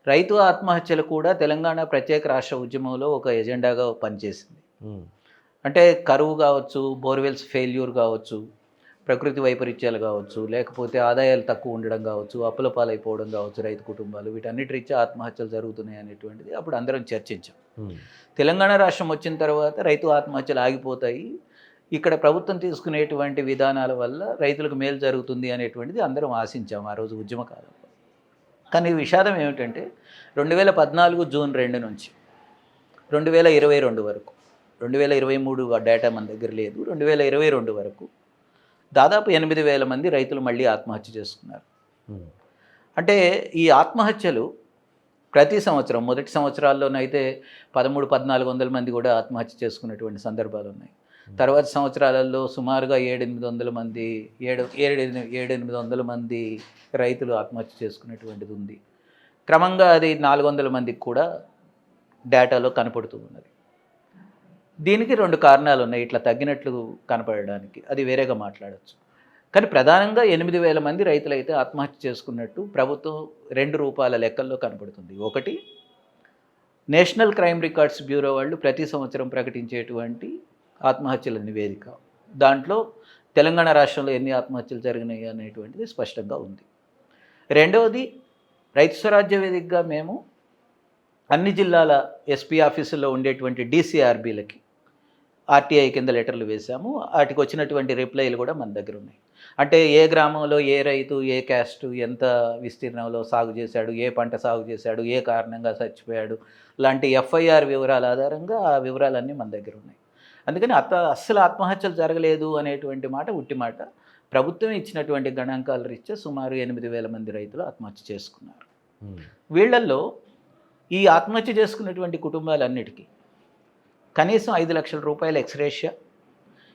రైతు ఆత్మహత్యలు కూడా తెలంగాణ ప్రత్యేక రాష్ట్ర ఉద్యమంలో ఒక ఎజెండాగా పనిచేసింది. అంటే కరువు కావచ్చు, బోర్వెల్స్ ఫెయిల్యూర్ కావచ్చు, ప్రకృతి వైపరీత్యాలు కావచ్చు, లేకపోతే ఆదాయాలు తక్కువ ఉండడం కావచ్చు, అప్పుల పాలైపోవడం కావచ్చు రైతు కుటుంబాలు, వీటన్నిటి రీత్యా ఆత్మహత్యలు జరుగుతున్నాయి అనేటువంటిది అప్పుడు అందరం చర్చించాం. తెలంగాణ రాష్ట్రం వచ్చిన తర్వాత రైతు ఆత్మహత్యలు ఆగిపోతాయి, ఇక్కడ ప్రభుత్వం తీసుకునేటువంటి విధానాల వల్ల రైతులకు మేలు జరుగుతుంది అనేటువంటిది అందరం ఆశించాం ఆ రోజు ఉద్యమ కాలంలో. కానీ విషాదం ఏమిటంటే 2014 జూన్ 2 నుంచి 2022 వరకు, 2023 ఆ డేటా మన దగ్గర లేదు, 2022 వరకు దాదాపు 8,000 మంది రైతులు మళ్ళీ ఆత్మహత్య చేసుకున్నారు. అంటే ఈ ఆత్మహత్యలు ప్రతి సంవత్సరం, మొదటి సంవత్సరాల్లోనైతే 1300-1400 మంది కూడా ఆత్మహత్య చేసుకునేటువంటి సందర్భాలు ఉన్నాయి. తర్వాత సంవత్సరాలలో సుమారుగా 700-800 మంది 700-800 మంది రైతులు ఆత్మహత్య చేసుకునేటువంటిది ఉంది. క్రమంగా అది 400 మందికి కూడా డేటాలో కనపడుతూ ఉన్నది. దీనికి 2 కారణాలు ఉన్నాయి ఇట్లా తగ్గినట్లు కనపడడానికి. అది వేరేగా మాట్లాడొచ్చు. కానీ ప్రధానంగా 8,000 మంది రైతులైతే ఆత్మహత్య చేసుకున్నట్టు ప్రభుత్వం 2 రూపాల లెక్కల్లో కనపడుతుంది. ఒకటి, నేషనల్ క్రైమ్ రికార్డ్స్ బ్యూరో వాళ్ళు ప్రతి సంవత్సరం ప్రకటించేటువంటి ఆత్మహత్యల నివేదిక. దాంట్లో తెలంగాణ రాష్ట్రంలో ఎన్ని ఆత్మహత్యలు జరిగినాయి అనేటువంటిది స్పష్టంగా ఉంది. రెండవది, రైతు స్వరాజ్య వేదికగా మేము అన్ని జిల్లాల ఎస్పీ ఆఫీసుల్లో ఉండేటువంటి డీసీఆర్బీలకి ఆర్టీఐ కింద లెటర్లు వేశాము. వాటికి వచ్చినటువంటి రిప్లైలు కూడా మన దగ్గర ఉన్నాయి. అంటే ఏ గ్రామంలో ఏ రైతు ఏ క్యాస్ట్ ఎంత విస్తీర్ణంలో సాగు చేశాడు, ఏ పంట సాగు చేశాడు, ఏ కారణంగా చచ్చిపోయాడు లాంటి ఎఫ్ఐఆర్ వివరాల ఆధారంగా ఆ వివరాలన్నీ మన దగ్గర ఉన్నాయి. అందుకని అస్సలు ఆత్మహత్యలు జరగలేదు అనేటువంటి మాట ఉట్టి మాట. ప్రభుత్వం ఇచ్చినటువంటి గణాంకాల రీత్యా సుమారు 8,000 మంది రైతులు ఆత్మహత్య చేసుకున్నారు. వీళ్ళల్లో ఈ ఆత్మహత్య చేసుకున్నటువంటి కుటుంబాలన్నిటికీ కనీసం 5 లక్షల రూపాయల ఎక్స్‌గ్రేషియా,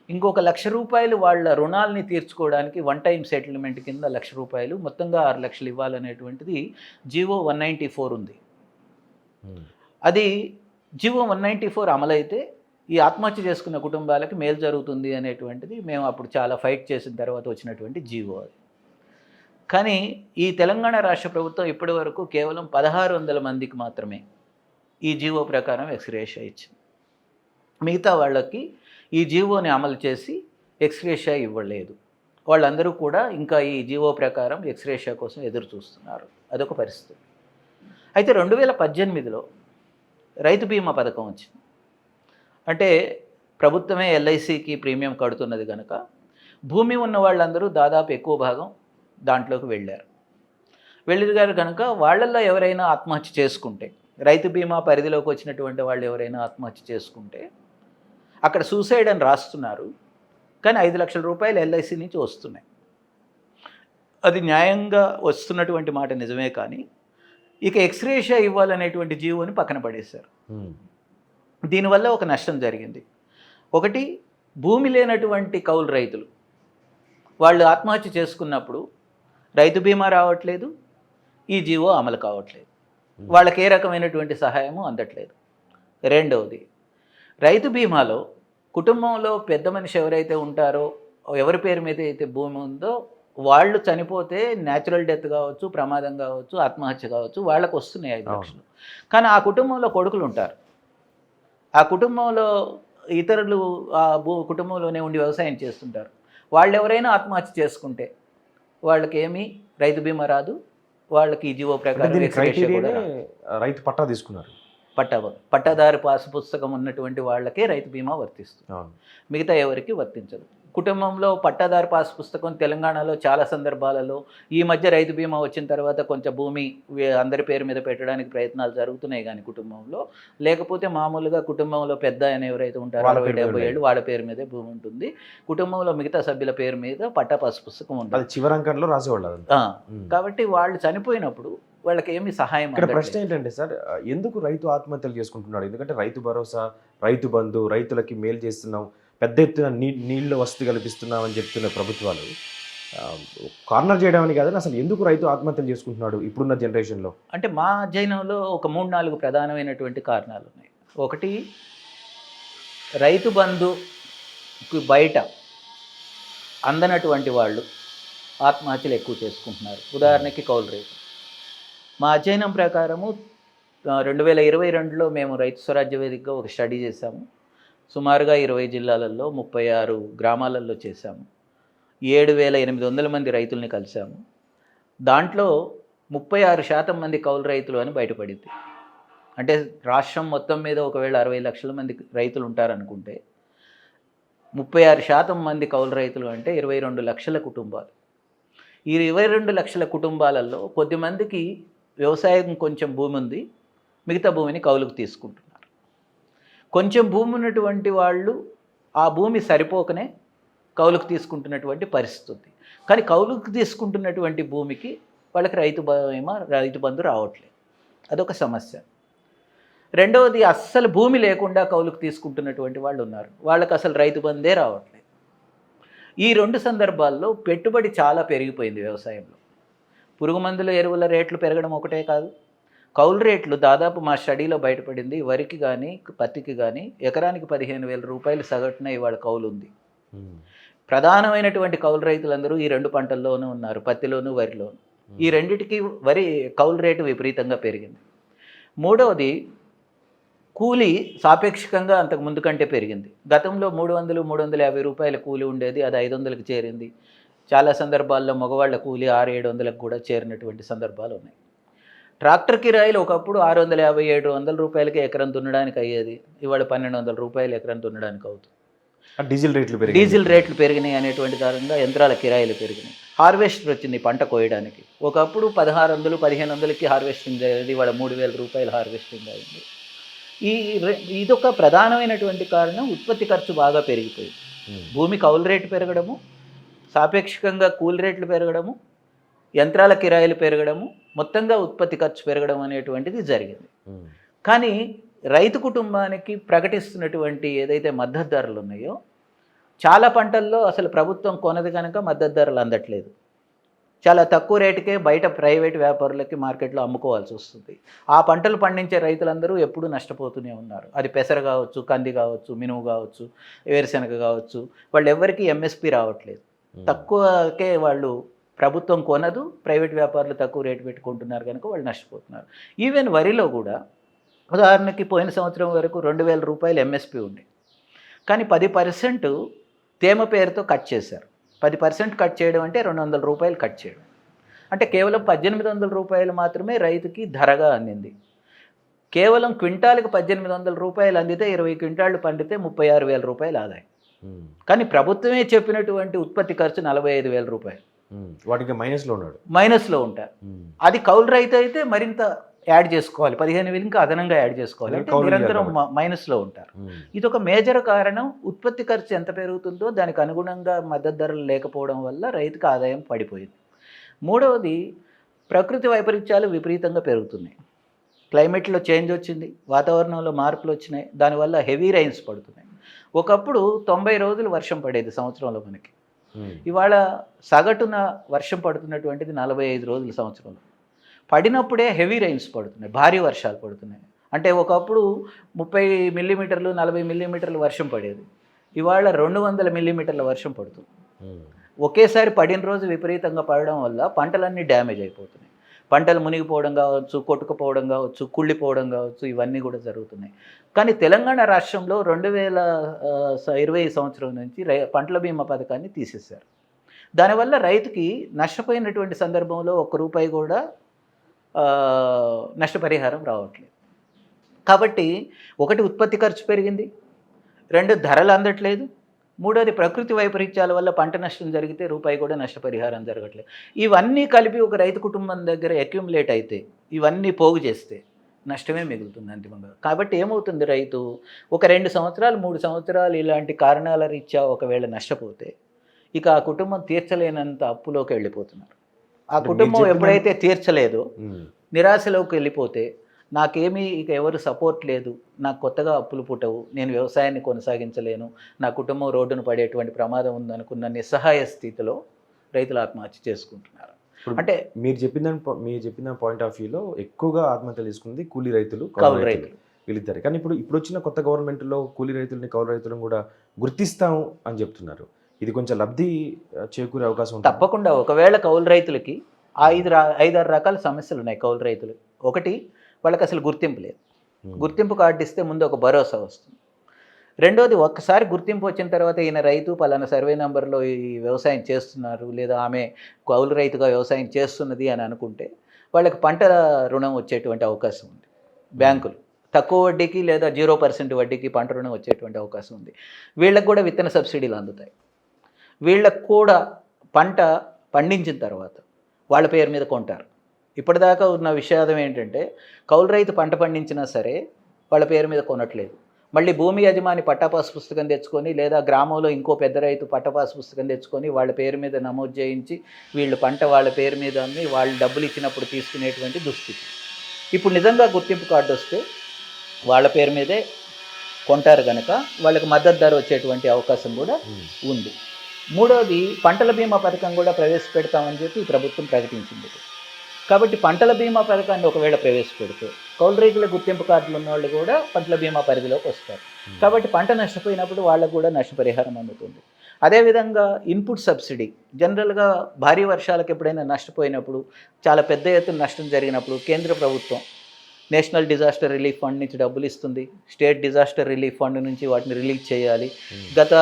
ఇంకొక 1 లక్ష రూపాయలు వాళ్ళ రుణాలని తీర్చుకోవడానికి వన్ టైం సెటిల్మెంట్ కింద 1 లక్ష రూపాయలు, మొత్తంగా 6 లక్షలు ఇవ్వాలనేటువంటిది జీవో 194 ఉంది. అది జీవో 194 అమలైతే ఈ ఆత్మహత్య చేసుకున్న కుటుంబాలకి మేలు జరుగుతుంది అనేటువంటిది మేము అప్పుడు చాలా ఫైట్ చేసిన తర్వాత వచ్చినటువంటి జీవో అది. కానీ ఈ తెలంగాణ రాష్ట్ర ప్రభుత్వం ఇప్పటి వరకు కేవలం 1,600 మందికి మాత్రమే ఈ జీవో ప్రకారం ఎక్స్‌గ్రేషియా ఇచ్చింది. మిగతా వాళ్ళకి ఈ జీవోని అమలు చేసి ఎక్స్‌గ్రేషియా ఇవ్వలేదు. వాళ్ళందరూ కూడా ఇంకా ఈ జీవో ప్రకారం ఎక్స్‌గ్రేషియా కోసం ఎదురు చూస్తున్నారు. అదొక పరిస్థితి. అయితే 2018లో రైతు బీమా పథకం వచ్చింది. అంటే ప్రభుత్వమే ఎల్ఐసికి ప్రీమియం కడుతున్నది కనుక భూమి ఉన్న వాళ్ళందరూ దాదాపు ఎక్కువ భాగం దాంట్లోకి వెళ్ళారు కనుక వాళ్ళల్లో ఎవరైనా ఆత్మహత్య చేసుకుంటే, రైతు బీమా పరిధిలోకి వచ్చినటువంటి వాళ్ళు ఎవరైనా ఆత్మహత్య చేసుకుంటే అక్కడ సూసైడ్ అని రాస్తున్నారు. కానీ 5 లక్షల రూపాయలు ఎల్ఐసి నుంచి వస్తున్నాయి. అది న్యాయంగా వస్తున్నటువంటి మాట నిజమే. కానీ ఇక ఎక్స్‌గ్రేషియా ఇవ్వాలనేటువంటి జీవోని పక్కన పడేశారు. దీనివల్ల ఒక నష్టం జరిగింది. ఒకటి, భూమి లేనటువంటి కౌలు రైతులు వాళ్ళు ఆత్మహత్య చేసుకున్నప్పుడు రైతు బీమా రావట్లేదు, ఈ జీవో అమలు కావట్లేదు, వాళ్ళకి ఏ రకమైనటువంటి సహాయము అందట్లేదు. రెండవది, రైతు బీమాలో కుటుంబంలో పెద్ద మనిషి ఎవరైతే ఉంటారో, ఎవరి పేరు మీద అయితే భూమి ఉందో వాళ్ళు చనిపోతే న్యాచురల్ డెత్ కావచ్చు, ప్రమాదం కావచ్చు, ఆత్మహత్య కావచ్చు, వాళ్ళకు వస్తున్నాయి 5 లక్షలు. కానీ ఆ కుటుంబంలో కొడుకులు ఉంటారు. ఆ కుటుంబంలో ఇతరులు ఆ కుటుంబంలోనే ఉండి వ్యవసాయం చేస్తుంటారు. వాళ్ళు ఎవరైనా ఆత్మహత్య చేసుకుంటే వాళ్ళకి ఏమీ రైతు బీమా రాదు, వాళ్ళకి ఈ జీవో ప్రకారం రైతు పట్టా తీసుకున్నారు. పట్టాదారు పాసు పుస్తకం ఉన్నటువంటి వాళ్ళకే రైతు బీమా వర్తిస్తుంది, మిగతా ఎవరికి వర్తించదు. కుటుంబంలో పట్టాదారు పాస్ పుస్తకం తెలంగాణలో చాలా సందర్భాలలో ఈ మధ్య రైతు బీమా వచ్చిన తర్వాత కొంచెం భూమి అందరి పేరు మీద పెట్టడానికి ప్రయత్నాలు జరుగుతున్నాయి. కానీ కుటుంబంలో లేకపోతే మామూలుగా కుటుంబంలో పెద్ద ఆయన ఎవరైతే ఉంటారో 60-70 ఏళ్ళు వాళ్ళ పేరు మీదే భూమి ఉంటుంది. కుటుంబంలో మిగతా సభ్యుల పేరు మీద పట్టా పాస్ పుస్తకం ఉంటుంది, చివరంకంలో రాసేవాళ్ళు. కాబట్టి వాళ్ళు చనిపోయినప్పుడు వాళ్ళకి ఏమి సహాయం. ఇక్కడ ప్రశ్న ఏంటంటే సార్, ఎందుకు రైతు ఆత్మహత్యలు చేసుకుంటున్నాడు? ఎందుకంటే రైతు భరోసా, రైతు బంధు, రైతులకి మేలు చేస్తున్నాం, పెద్ద ఎత్తున నీళ్ళు వసతి కల్పిస్తున్నామని చెప్తున్న ప్రభుత్వాలు కార్నర్ చేయడానికి కాదని అసలు ఎందుకు రైతు ఆత్మహత్యలు చేసుకుంటున్నాడు ఇప్పుడున్న జనరేషన్లో? అంటే మా అధ్యయనంలో ఒక 3-4 ప్రధానమైనటువంటి కారణాలు ఉన్నాయి. ఒకటి, రైతు బంధుకు బయట అందనటువంటి వాళ్ళు ఆత్మహత్యలు ఎక్కువ చేసుకుంటున్నారు. ఉదాహరణకి కౌలు రైతు. మా అధ్యయనం ప్రకారము 2022లో మేము రైతు స్వరాజ్య వేదికగా ఒక స్టడీ చేశాము. సుమారుగా 20 జిల్లాలలో 36 గ్రామాలలో చేశాము. 7,800 మంది రైతుల్ని కలిసాము. దాంట్లో 36% మంది కౌలు రైతులు అని బయటపడింది. అంటే రాష్ట్రం మొత్తం మీద ఒకవేళ 60 లక్షల మంది రైతులు ఉంటారనుకుంటే 36% మంది కౌలు రైతులు అంటే 22 లక్షల కుటుంబాలు. ఈ 22 లక్షల కుటుంబాలలో కొద్దిమందికి వ్యవసాయం కొంచెం భూమి ఉంది, మిగతా భూమిని కౌలుకు తీసుకుంటున్నారు. కొంచెం భూమి ఉన్నటువంటి వాళ్ళు ఆ భూమి సరిపోకనే కౌలుకు తీసుకుంటున్నటువంటి పరిస్థితి. కానీ కౌలుకు తీసుకుంటున్నటువంటి భూమికి వాళ్ళకి రైతు బంధు రావట్లేదు, అదొక సమస్య. రెండవది, అస్సలు భూమి లేకుండా కౌలుకు తీసుకుంటున్నటువంటి వాళ్ళు ఉన్నారు, వాళ్ళకి అసలు రైతు బంధే రావట్లేదు. ఈ 2 సందర్భాల్లో పెట్టుబడి చాలా పెరిగిపోయింది వ్యవసాయంలో. పురుగు మందుల ఎరువుల రేట్లు పెరగడం ఒకటే కాదు, కౌలు రేట్లు దాదాపు మా స్టడీలో బయటపడింది, వరికి కానీ పత్తికి కానీ ఎకరానికి 15,000 రూపాయలు సగటున ఇవాళ కౌలు ఉంది. ప్రధానమైనటువంటి కౌలు రైతులందరూ ఈ 2 పంటల్లోనూ ఉన్నారు, పత్తిలోను వరిలోను. ఈ రెండిటికి వరి కౌలు రేటు విపరీతంగా పెరిగింది. మూడవది కూలీ సాపేక్షికంగా అంతకు ముందు కంటే పెరిగింది. గతంలో 300-350 రూపాయల కూలీ ఉండేది, అది 500కి చేరింది. చాలా సందర్భాల్లో మగవాళ్ళ కూలీ 600-700లకు కూడా చేరినటువంటి సందర్భాలు ఉన్నాయి. ట్రాక్టర్ కిరాయిలు ఒకప్పుడు 650-700 రూపాయలకి ఎకరం దున్నడానికి అయ్యేది, ఇవాళ 1,200 రూపాయలు ఎకరం దున్నడానికి అవుతుంది. డీజిల్ రేట్లు పెరిగినాయి అనేటువంటి కారణంగా యంత్రాల కిరాయిలు పెరిగినాయి. హార్వెస్టర్ వచ్చింది పంట కోయడానికి. ఒకప్పుడు 1,600-1,500కి హార్వెస్టింగ్ అయ్యేది, ఇవాళ 3,000 రూపాయలు హార్వెస్టింగ్ అయింది. ఇదొక ప్రధానమైనటువంటి కారణం. ఉత్పత్తి ఖర్చు బాగా పెరిగిపోయింది. భూమి కౌలు రేటు పెరగడము, సాపేక్షికంగా కూలి రేట్లు పెరగడము, యంత్రాల కిరాయిలు పెరగడము, మొత్తంగా ఉత్పత్తి ఖర్చు పెరగడం అనేటువంటిది జరిగింది. కానీ రైతు కుటుంబానికి ప్రకటిస్తున్నటువంటి ఏదైతే మద్దతు ధరలు ఉన్నాయో, చాలా పంటల్లో అసలు ప్రభుత్వం కొనది కనుక మద్దతు ధరలు అందట్లేదు. చాలా తక్కువ రేటుకే బయట ప్రైవేట్ వ్యాపారులకి మార్కెట్లో అమ్ముకోవాల్సి వస్తుంది. ఆ పంటలు పండించే రైతులందరూ ఎప్పుడూ నష్టపోతూనే ఉన్నారు. అది పెసర కావచ్చు, కంది కావచ్చు, మినుము కావచ్చు, వేరుశెనగ కావచ్చు, వాళ్ళు ఎవరికి ఎంఎస్పి రావట్లేదు. తక్కువకే వాళ్ళు ప్రభుత్వం కొనదు, ప్రైవేట్ వ్యాపారులు తక్కువ రేటు పెట్టుకుంటున్నారు కనుక వాళ్ళు నష్టపోతున్నారు. ఈవెన్ వరిలో కూడా ఉదాహరణకి పోయిన సంవత్సరం వరకు 2,000 రూపాయలు ఎంఎస్పి ఉంది, కానీ 10% తేమ పేరుతో కట్ చేశారు. 10% కట్ చేయడం అంటే 200 రూపాయలు కట్ చేయడం. అంటే కేవలం 1,800 రూపాయలు మాత్రమే రైతుకి ధరగా అందింది. కేవలం క్వింటాల్కి 1,800 రూపాయలు అందితే 20 క్వింటాళ్ళు పండితే 36,000 రూపాయలు ఆదాయం. కానీ ప్రభుత్వమే చెప్పినటువంటి ఉత్పత్తి ఖర్చు 45,000 రూపాయలు. వాటికి మైనస్లో ఉంటారు. అది కౌలు రైతు అయితే మరింత యాడ్ చేసుకోవాలి, 15,000 ఇంకా అదనంగా యాడ్ చేసుకోవాలి, అంటే నిరంతరం మైనస్లో ఉంటారు. ఇది ఒక మేజర్ కారణం. ఉత్పత్తి ఖర్చు ఎంత పెరుగుతుందో దానికి అనుగుణంగా మద్దతు ధరలు లేకపోవడం వల్ల రైతుకు ఆదాయం పడిపోయింది. మూడవది, ప్రకృతి వైపరీత్యాలు విపరీతంగా పెరుగుతున్నాయి. క్లైమేట్లో చేంజ్ వచ్చింది, వాతావరణంలో మార్పులు వచ్చినాయి, దానివల్ల హెవీ రైన్స్ పడుతున్నాయి. ఒకప్పుడు 90 రోజులు వర్షం పడేది సంవత్సరంలో మనకి, ఇవాళ సగటున వర్షం పడుతున్నటువంటిది 45 రోజులు సంవత్సరంలో. పడినప్పుడే హెవీ రైన్స్ పడుతున్నాయి, భారీ వర్షాలు పడుతున్నాయి. అంటే ఒకప్పుడు 30 మిల్లీమీటర్లు 40 మిల్లీమీటర్లు వర్షం పడేది, ఇవాళ 200 మిల్లీమీటర్ల వర్షం పడుతుంది. ఒకేసారి పడిన రోజు విపరీతంగా పడడం వల్ల పంటలన్నీ డ్యామేజ్ అయిపోతున్నాయి. పంటలు మునిగిపోవడం కావచ్చు, కొట్టుకుపోవడం కావచ్చు, కుళ్ళిపోవడం కావచ్చు, ఇవన్నీ కూడా జరుగుతున్నాయి. కానీ తెలంగాణ రాష్ట్రంలో 2020 సంవత్సరం నుంచి పంటల బీమా పథకాన్ని తీసేశారు. దానివల్ల రైతుకి నష్టపోయినటువంటి సందర్భంలో ₹1 కూడా నష్టపరిహారం రావట్లేదు. కాబట్టి ఒకటి, ఉత్పత్తి ఖర్చు పెరిగింది, 2 ధరలు అందట్లేదు, 3వది ప్రకృతి వైపరీత్యాల వల్ల పంట నష్టం జరిగితే ₹1 కూడా నష్టపరిహారం జరగట్లేదు. ఇవన్నీ కలిపి ఒక రైతు కుటుంబం దగ్గర అక్యుములేట్ అయితే, ఇవన్నీ పోగు చేస్తే నష్టమే మిగులుతుంది అంతిమంగా. కాబట్టి ఏమవుతుంది, రైతు ఒక 2 సంవత్సరాలు 3 సంవత్సరాలు ఇలాంటి కారణాల రీత్యా ఒకవేళ నష్టపోతే ఇక ఆ కుటుంబం తీర్చలేనంత అప్పులోకి వెళ్ళిపోతున్నారు. ఆ కుటుంబం ఎప్పుడైతే తీర్చలేదో, నిరాశలోకి వెళ్ళిపోతే, నాకేమీ ఇక ఎవరు సపోర్ట్ లేదు, నాకు కొత్తగా అప్పులు పుట్టవు, నేను వ్యవసాయాన్ని కొనసాగించలేను, నా కుటుంబం రోడ్డును పడేటువంటి ప్రమాదం ఉందనుకున్న నిస్సహాయ స్థితిలో రైతులు ఆత్మహత్య చేసుకుంటున్నారు. అంటే మీరు చెప్పిన పాయింట్ ఆఫ్ వ్యూలో ఎక్కువగా ఆత్మహత్యలు తీసుకుంది కూలీ రైతులు, కౌలు రైతులు వీళ్ళిద్దరు. కానీ ఇప్పుడు వచ్చిన కొత్త గవర్నమెంట్లో కూలీ రైతులని, కౌలు రైతులను కూడా గుర్తిస్తాము అని చెప్తున్నారు. ఇది కొంచెం లబ్ధి చేకూరే అవకాశం ఉంది తప్పకుండా. ఒకవేళ కౌలు రైతులకి 5-6 రకాల సమస్యలు ఉన్నాయి కౌలు రైతులు. ఒకటి, వాళ్ళకి అసలు గుర్తింపు లేదు. గుర్తింపు కార్డు ఇస్తే ముందు ఒక భరోసా వస్తుంది. రెండోది, ఒక్కసారి గుర్తింపు వచ్చిన తర్వాత ఈయన రైతు పలానా సర్వే నెంబర్లో ఈ వ్యవసాయం చేస్తున్నారు, లేదా ఆమె కౌలు రైతుగా వ్యవసాయం చేస్తున్నది అని అనుకుంటే వాళ్ళకి పంట రుణం వచ్చేటువంటి అవకాశం ఉంది. బ్యాంకులు తక్కువ వడ్డీకి లేదా 0% వడ్డీకి పంట రుణం వచ్చేటువంటి అవకాశం ఉంది. వీళ్ళకి కూడా విత్తన సబ్సిడీలు అందుతాయి. వీళ్ళకు కూడా పంట పండించిన తర్వాత వాళ్ళ పేరు మీద కొంటారు. ఇప్పటిదాకా ఉన్న విషాదం ఏంటంటే, కౌలు రైతు పంట పండించినా సరే వాళ్ళ పేరు మీద కొనట్లేదు. మళ్ళీ భూమి యజమాని పట్టాపాసు పుస్తకం తెచ్చుకొని, లేదా గ్రామంలో ఇంకో పెద్ద రైతు పట్టాపాసు పుస్తకం తెచ్చుకొని వాళ్ళ పేరు మీద నమోదు చేయించి వీళ్ళు పంట వాళ్ళ పేరు మీద అమ్మి వాళ్ళు డబ్బులు ఇచ్చినప్పుడు తీసుకునేటువంటి దుస్థితి. ఇప్పుడు నిజంగా గుర్తింపు కార్డు వస్తే వాళ్ళ పేరు మీదే కొంటారు కనుక వాళ్ళకి మద్దతు ధర వచ్చేటువంటి అవకాశం కూడా ఉంది. మూడవది, పంటల బీమా పథకం కూడా ప్రవేశపెడతామని చెప్పి ప్రభుత్వం ప్రకటించింది. కాబట్టి పంటల బీమా పథకాన్ని ఒకవేళ ప్రవేశపెడితే కౌలు రైతుల గుర్తింపు కార్డులు ఉన్న వాళ్ళు కూడా పంటల బీమా పరిధిలోకి వస్తారు. కాబట్టి పంట నష్టపోయినప్పుడు వాళ్ళకు కూడా నష్టపరిహారం అందుతుంది. అదేవిధంగా ఇన్పుట్ సబ్సిడీ, జనరల్గా భారీ వర్షాలకు ఎప్పుడైనా నష్టపోయినప్పుడు, చాలా పెద్ద ఎత్తున నష్టం జరిగినప్పుడు కేంద్ర ప్రభుత్వం నేషనల్ డిజాస్టర్ రిలీఫ్ ఫండ్ నుంచి డబ్బులు ఇస్తుంది, స్టేట్ డిజాస్టర్ రిలీఫ్ ఫండ్ నుంచి వాటిని రిలీజ్ చేయాలి. గత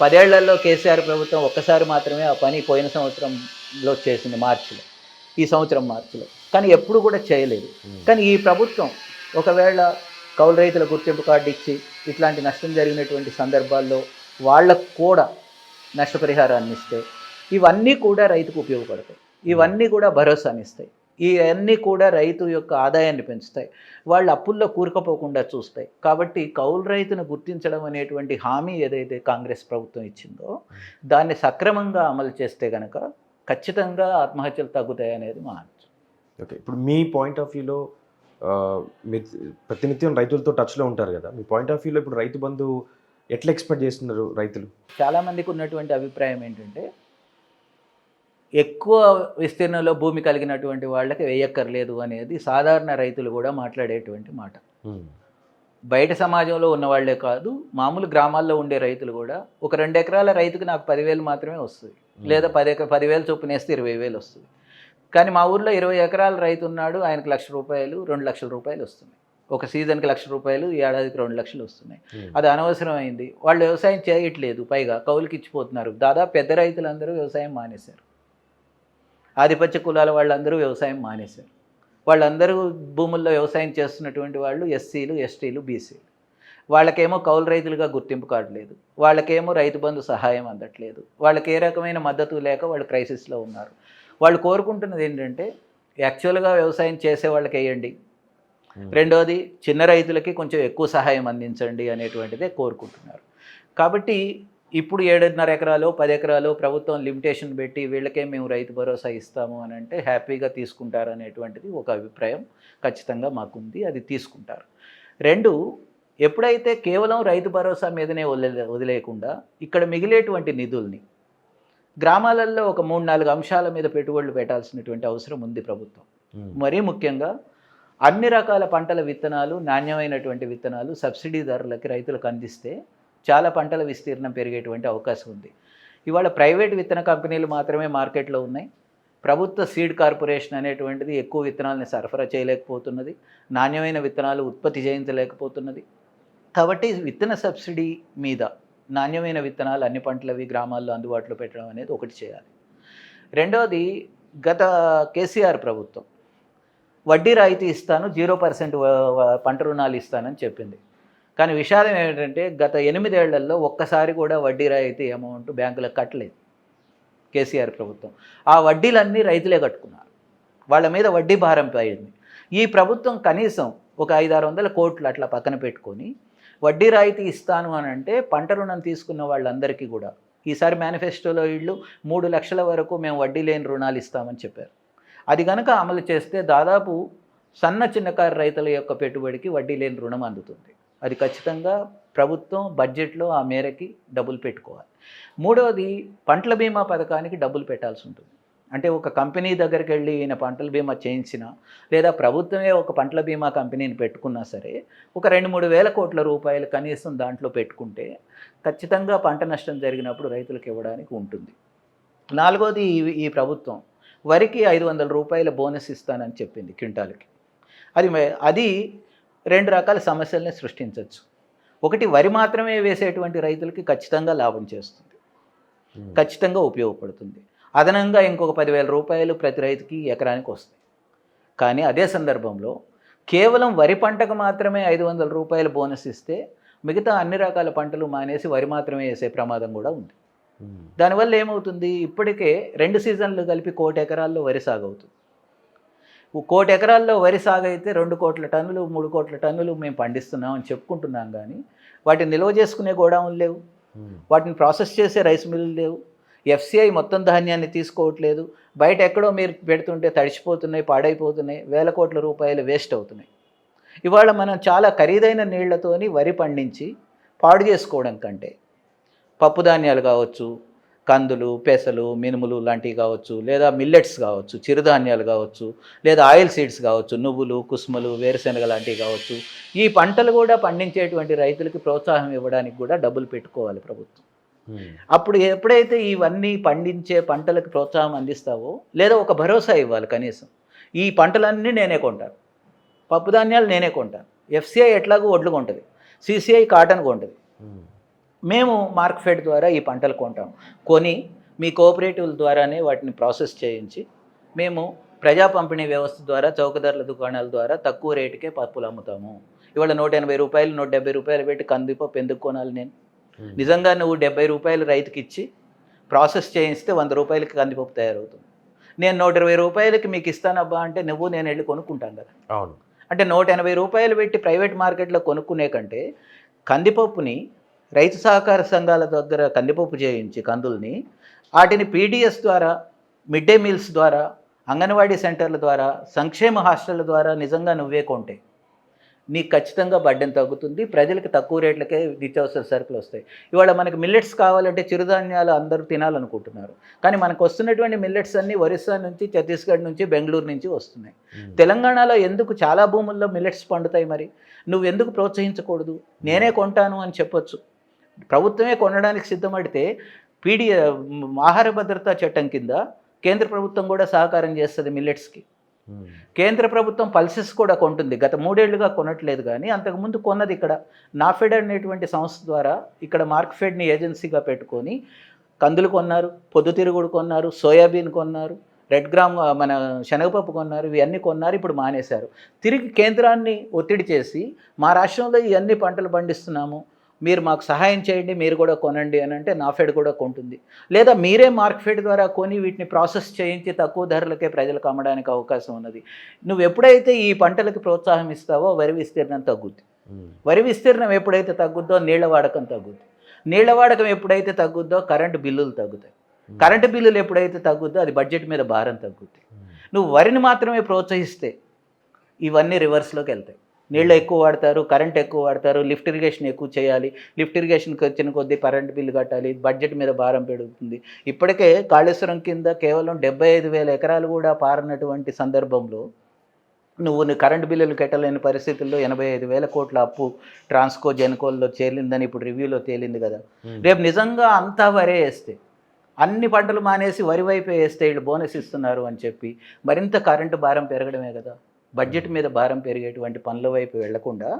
10 ఏళ్లలో కేసీఆర్ ప్రభుత్వం ఒక్కసారి మాత్రమే ఆ పని పోయిన సంవత్సరంలో చేసింది, మార్చిలో, ఈ సంవత్సరం మార్చిలో, కానీ ఎప్పుడు కూడా చేయలేదు. కానీ ఈ ప్రభుత్వం ఒకవేళ కౌలు రైతుల గుర్తింపు కార్డు ఇచ్చి ఇట్లాంటి నష్టం జరిగినటువంటి సందర్భాల్లో వాళ్ళకు కూడా నష్టపరిహారాన్ని ఇస్తే ఇవన్నీ కూడా రైతుకు ఉపయోగపడతాయి, ఇవన్నీ కూడా భరోసానిస్తాయి, ఇవన్నీ కూడా రైతు యొక్క ఆదాయాన్ని పెంచుతాయి, వాళ్ళు అప్పుల్లో కూరుకుపోకుండా చూస్తాయి. కాబట్టి కౌలు రైతును గుర్తించడం అనేటువంటి హామీ ఏదైతే కాంగ్రెస్ ప్రభుత్వం ఇచ్చిందో దాన్ని సక్రమంగా అమలు చేస్తే కనుక ఖచ్చితంగా ఆత్మహత్యలు తగ్గుతాయి అనేది మా ఆలోచన. ఓకే, ఇప్పుడు మీ పాయింట్ ఆఫ్ వ్యూలో మీరు ప్రతినిత్యం రైతులతో టచ్లో ఉంటారు కదా, మీ పాయింట్ ఆఫ్ వ్యూలో ఇప్పుడు రైతు బంధు ఎట్లా ఎక్స్పెక్ట్ చేస్తున్నారు రైతులు? చాలామందికి ఉన్నటువంటి అభిప్రాయం ఏంటంటే ఎక్కువ విస్తీర్ణంలో భూమి కలిగినటువంటి వాళ్ళకి వేయక్కర్లేదు అనేది సాధారణ రైతులు కూడా మాట్లాడేటువంటి మాట. బయట సమాజంలో ఉన్న వాళ్ళే కాదు, మామూలు గ్రామాల్లో ఉండే రైతులు కూడా ఒక 2 ఎకరాల రైతుకి నాకు 10,000 మాత్రమే వస్తుంది, లేదా 10,000 చొప్పున వేస్తే 20,000 వస్తుంది. కానీ మా ఊర్లో 20 ఎకరాల రైతు ఉన్నాడు, ఆయనకు ₹1,00,000 ₹2,00,000 వస్తున్నాయి. ఒక సీజన్కి ₹1,00,000, ఏడాదికి 2 లక్షలు వస్తున్నాయి. అది అనవసరమైంది. వాళ్ళు వ్యవసాయం చేయట్లేదు, పైగా కౌలుకి ఇచ్చిపోతున్నారు. దాదాపు పెద్ద రైతులందరూ వ్యవసాయం మానేశారు, ఆధిపత్య కులాల వాళ్ళందరూ వ్యవసాయం మానేశారు. వాళ్ళందరూ భూముల్లో వ్యవసాయం చేస్తున్నటువంటి వాళ్ళు ఎస్సీలు, ఎస్టీలు, బీసీలు. వాళ్ళకేమో కౌలు రైతులుగా గుర్తింపు కార్డు లేదు, వాళ్ళకేమో రైతు బంధు సహాయం అందట్లేదు, వాళ్ళకి ఏ రకమైన మద్దతు లేక వాళ్ళు క్రైసిస్లో ఉన్నారు. వాళ్ళు కోరుకుంటున్నది ఏంటంటే యాక్చువల్గా వ్యవసాయం చేసే వాళ్ళకి వేయండి, రెండోది చిన్న రైతులకి కొంచెం ఎక్కువ సహాయం అందించండి అనేటువంటిదే కోరుకుంటున్నారు. కాబట్టి ఇప్పుడు 7.5 ఎకరాలు 10 ఎకరాలు ప్రభుత్వం లిమిటేషన్ పెట్టి వీళ్ళకే మేము రైతు భరోసా ఇస్తాము అని అంటే హ్యాపీగా తీసుకుంటారు అనేటువంటిది ఒక అభిప్రాయం ఖచ్చితంగా మాకుంది, అది తీసుకుంటారు. 2, ఎప్పుడైతే కేవలం రైతు భరోసా మీదనే వదిలేయకుండా ఇక్కడ మిగిలేటువంటి నిధుల్ని గ్రామాలలో ఒక 3-4 అంశాల మీద పెట్టుబడులు పెట్టాల్సినటువంటి అవసరం ఉంది ప్రభుత్వం. మరీ ముఖ్యంగా అన్ని రకాల పంటల విత్తనాలు, నాణ్యమైనటువంటి విత్తనాలు సబ్సిడీ ధరలకి రైతులకు అందిస్తే చాలా పంటల విస్తీర్ణం పెరిగేటువంటి అవకాశం ఉంది. ఇవాళ ప్రైవేట్ విత్తన కంపెనీలు మాత్రమే మార్కెట్లో ఉన్నాయి, ప్రభుత్వ సీడ్ కార్పొరేషన్ అనేటువంటిది ఎక్కువ విత్తనాలని సరఫరా చేయలేకపోతున్నది, నాణ్యమైన విత్తనాలు ఉత్పత్తి చేయించలేకపోతున్నది. కాబట్టి విత్తన సబ్సిడీ మీద నాణ్యమైన విత్తనాలు అన్ని పంటలవి గ్రామాల్లో అందుబాటులో పెట్టడం అనేది ఒకటి చేయాలి. రెండవది, గత కేసీఆర్ ప్రభుత్వం వడ్డీ రాయితీ ఇస్తాను, 0% పంట రుణాలు ఇస్తానని చెప్పింది. కానీ విషాదం ఏంటంటే గత 8 ఏళ్లలో ఒక్కసారి కూడా వడ్డీ రాయితీ అమౌంట్ బ్యాంకులకు కట్టలేదు కేసీఆర్ ప్రభుత్వం. ఆ వడ్డీలన్నీ రైతులే కట్టుకున్నారు, వాళ్ళ మీద వడ్డీ భారం పోయింది. ఈ ప్రభుత్వం కనీసం ఒక 500-600 కోట్లు అట్లా పక్కన పెట్టుకొని వడ్డీ రాయితీ ఇస్తాను అని అంటే పంట రుణం తీసుకున్న వాళ్ళందరికీ కూడా ఈసారి మేనిఫెస్టోలో వీళ్ళు 3 లక్షల వరకు మేము వడ్డీ లేని రుణాలు ఇస్తామని చెప్పారు. అది కనుక అమలు చేస్తే దాదాపు సన్న చిన్నకారు రైతుల యొక్క పెట్టుబడికి వడ్డీ లేని రుణం అందుతుంది. అది ఖచ్చితంగా ప్రభుత్వం బడ్జెట్లో ఆ మేరకి డబ్బులు పెట్టుకోవాలి. మూడవది, పంటల బీమా పథకానికి డబ్బులు పెట్టాల్సి ఉంటుంది. అంటే ఒక కంపెనీ దగ్గరికి వెళ్ళి ఈయన పంటల బీమా చేయించినా, లేదా ప్రభుత్వమే ఒక పంటల బీమా కంపెనీని పెట్టుకున్నా సరే ఒక 2-3 వేల కోట్ల రూపాయలు కనీసం దాంట్లో పెట్టుకుంటే ఖచ్చితంగా పంట నష్టం జరిగినప్పుడు రైతులకు ఇవ్వడానికి ఉంటుంది. నాలుగోది, ఈ ప్రభుత్వం వరికి ₹500 బోనస్ ఇస్తానని చెప్పింది క్వింటాల్కి. అది 2 రకాల సమస్యల్ని సృష్టించవచ్చు. ఒకటి, వరి మాత్రమే వేసేటువంటి రైతులకి ఖచ్చితంగా లాభం చేస్తుంది, ఖచ్చితంగా ఉపయోగపడుతుంది. అదనంగా ఇంకొక ₹10,000 ప్రతి రైతుకి ఎకరానికి వస్తాయి. కానీ అదే సందర్భంలో కేవలం వరి పంటకు మాత్రమే ₹500 బోనస్ ఇస్తే మిగతా అన్ని రకాల పంటలు మానేసి వరి మాత్రమే వేసే ప్రమాదం కూడా ఉంది. దానివల్ల ఏమవుతుంది, ఇప్పటికే 2 సీజన్లు కలిపి 1 కోటి ఎకరాల్లో వరి సాగు అవుతుంది. 1 కోటి ఎకరాల్లో వరి సాగు అయితే 2 కోట్ల టన్నులు 3 కోట్ల టన్నులు మేము పండిస్తున్నాం అని చెప్పుకుంటున్నాం, కానీ వాటిని నిల్వ చేసుకునే గోడౌన్లు లేవు, వాటిని ప్రాసెస్ చేసే రైస్ మిల్లులు లేవు, ఎఫ్సిఐ మొత్తం ధాన్యాన్ని తీసుకోవట్లేదు, బయట ఎక్కడో మీరు పెడుతుంటే తడిచిపోతున్నాయి, పాడైపోతున్నాయి, వేల కోట్ల రూపాయలు వేస్ట్ అవుతున్నాయి. ఇవాళ మనం చాలా ఖరీదైన నీళ్లతోని వరి పండించి పాడు చేసుకోవడం కంటే పప్పు ధాన్యాలు కావచ్చు, కందులు, పెసలు, మినుములు లాంటివి కావచ్చు, లేదా మిల్లెట్స్ కావచ్చు, చిరుధాన్యాలు కావచ్చు, లేదా ఆయిల్ సీడ్స్ కావచ్చు, నువ్వులు, కుసుమలు, వేరుశెనగ లాంటివి కావచ్చు. ఈ పంటలు కూడా పండించేటువంటి రైతులకి ప్రోత్సాహం ఇవ్వడానికి కూడా డబ్బులు పెట్టుకోవాలి ప్రభుత్వం. అప్పుడు ఎప్పుడైతే ఇవన్నీ పండించే పంటలకు ప్రోత్సాహం అందిస్తావో, లేదా ఒక భరోసా ఇవ్వాలి కనీసం. ఈ పంటలన్నీ నేనే కొంటాను, పప్పు ధాన్యాలు నేనే కొంటాను, ఎఫ్సిఐ ఎట్లాగూ వడ్లు కొంటుంది, సిసిఐ కాటన్ కొంటుంది, మేము మార్క్ఫెడ్ ద్వారా ఈ పంటలు కొంటాం, కొని మీ కోఆపరేటివ్ల ద్వారానే వాటిని ప్రాసెస్ చేయించి మేము ప్రజా పంపిణీ వ్యవస్థ ద్వారా చౌక ధరల దుకాణాల ద్వారా తక్కువ రేటుకే పప్పులు అమ్ముతాము. ఇవాళ 180 రూపాయలు 170 రూపాయలు పెట్టి కందిపప్పు ఎందుకు కొనాలి నేను? నిజంగా నువ్వు 70 రూపాయలు రైతుకి ఇచ్చి ప్రాసెస్ చేయిస్తే 100 రూపాయలకి కందిపప్పు తయారవుతుంది. నేను 120 రూపాయలకి మీకు ఇస్తానబ్బా అంటే నేను వెళ్ళి కొనుక్కుంటాను కదా. అవును. అంటే 180 రూపాయలు పెట్టి ప్రైవేట్ మార్కెట్లో కొనుక్కునే కంటే కందిపప్పుని రైతు సహకార సంఘాల దగ్గర కందిపప్పు చేయించి కందుల్ని వాటిని పీడిఎస్ ద్వారా, మిడ్ డే మీల్స్ ద్వారా, అంగన్వాడీ సెంటర్ల ద్వారా, సంక్షేమ హాస్టళ్ల ద్వారా నిజంగా నువ్వే కొంటే నీకు ఖచ్చితంగా బడ్డెన్ తగ్గుతుంది. ప్రజలకు తక్కువ రేట్లకే నిత్యావసర సరుకులు వస్తాయి. ఇవాళ మనకి మిల్లెట్స్ కావాలంటే చిరుధాన్యాలు అందరూ తినాలనుకుంటున్నారు, కానీ మనకు వస్తున్నటువంటి మిల్లెట్స్ అన్నీ ఒరిస్సా నుంచి, ఛత్తీస్గఢ్ నుంచి, బెంగళూరు నుంచి వస్తున్నాయి. తెలంగాణలో ఎందుకు చాలా భూముల్లో మిల్లెట్స్ పండుతాయి, మరి నువ్వు ఎందుకు ప్రోత్సహించకూడదు? నేనే కొంటాను అని చెప్పొచ్చు. ప్రభుత్వమే కొనడానికి సిద్ధపడితే ఆహార భద్రతా చట్టం కింద కేంద్ర ప్రభుత్వం కూడా సహకారం చేస్తుంది మిల్లెట్స్కి. కేంద్ర ప్రభుత్వం పల్సెస్ కూడా కొంటుంది. గత 3 ఏళ్లుగా కొనట్లేదు, కానీ అంతకుముందు కొన్నది ఇక్కడ నాఫెడ్ అనేటువంటి సంస్థ ద్వారా. ఇక్కడ మార్క్ఫెడ్ని ఏజెన్సీగా పెట్టుకొని కందులు కొన్నారు, పొద్దుతిరుగుడు కొన్నారు, సోయాబీన్ కొన్నారు, రెడ్ గ్రామ్ మన శనగపప్పు కొన్నారు, ఇవన్నీ కొన్నారు. ఇప్పుడు మానేశారు. తిరిగి కేంద్రాన్ని ఒత్తిడి చేసి మా రాష్ట్రంలో ఇవన్నీ పంటలు పండిస్తున్నాము, మీరు మాకు సహాయం చేయండి, మీరు కూడా కొనండి అని అంటే నాఫెడ్ కూడా కొంటుంది. లేదా మీరే మార్క్ఫెడ్ ద్వారా కొని వీటిని ప్రాసెస్ చేయించి తక్కువ ధరలకే ప్రజలకు అమ్మడానికి అవకాశం ఉన్నది. నువ్వు ఎప్పుడైతే ఈ పంటలకు ప్రోత్సాహం ఇస్తావో వరి విస్తీర్ణం తగ్గుద్ది. వరి విస్తీర్ణం ఎప్పుడైతే తగ్గుద్దో నీళ్ల వాడకం తగ్గుద్ది. నీళ్ల వాడకం ఎప్పుడైతే తగ్గుద్దో కరెంటు బిల్లులు తగ్గుతాయి. కరెంటు బిల్లులు ఎప్పుడైతే తగ్గుద్దో అది బడ్జెట్ మీద భారం తగ్గుద్ది. నువ్వు వరిని మాత్రమే ప్రోత్సహిస్తే ఇవన్నీ రివర్స్లోకి వెళ్తాయి. నీళ్ళు ఎక్కువ వాడతారు, కరెంట్ ఎక్కువ వాడతారు, లిఫ్ట్ ఇరిగేషన్ ఎక్కువ చేయాలి, లిఫ్ట్ ఇరిగేషన్కి వచ్చిన కొద్దీ కరెంట్ బిల్లు కట్టాలి, బడ్జెట్ మీద భారం పెరుగుతుంది. ఇప్పటికే కాళేశ్వరం కింద కేవలం 75,000 ఎకరాలు కూడా పారనటువంటి సందర్భంలో నువ్వు కరెంటు బిల్లులు కట్టలేని పరిస్థితుల్లో 85,000 కోట్ల అప్పు ట్రాన్స్కో జెన్కోల్లో చేరిందని ఇప్పుడు రివ్యూలో తేలింది కదా. రేపు నిజంగా అంతా వరే వేస్తే, అన్ని పంటలు మానేసి వరి వైపే వేస్తే వీళ్ళు బోనస్ ఇస్తున్నారు అని చెప్పి మరింత కరెంటు భారం పెరగడమే కదా. బడ్జెట్ మీద భారం పెరిగేటువంటి పనుల వైపు వెళ్లకుండా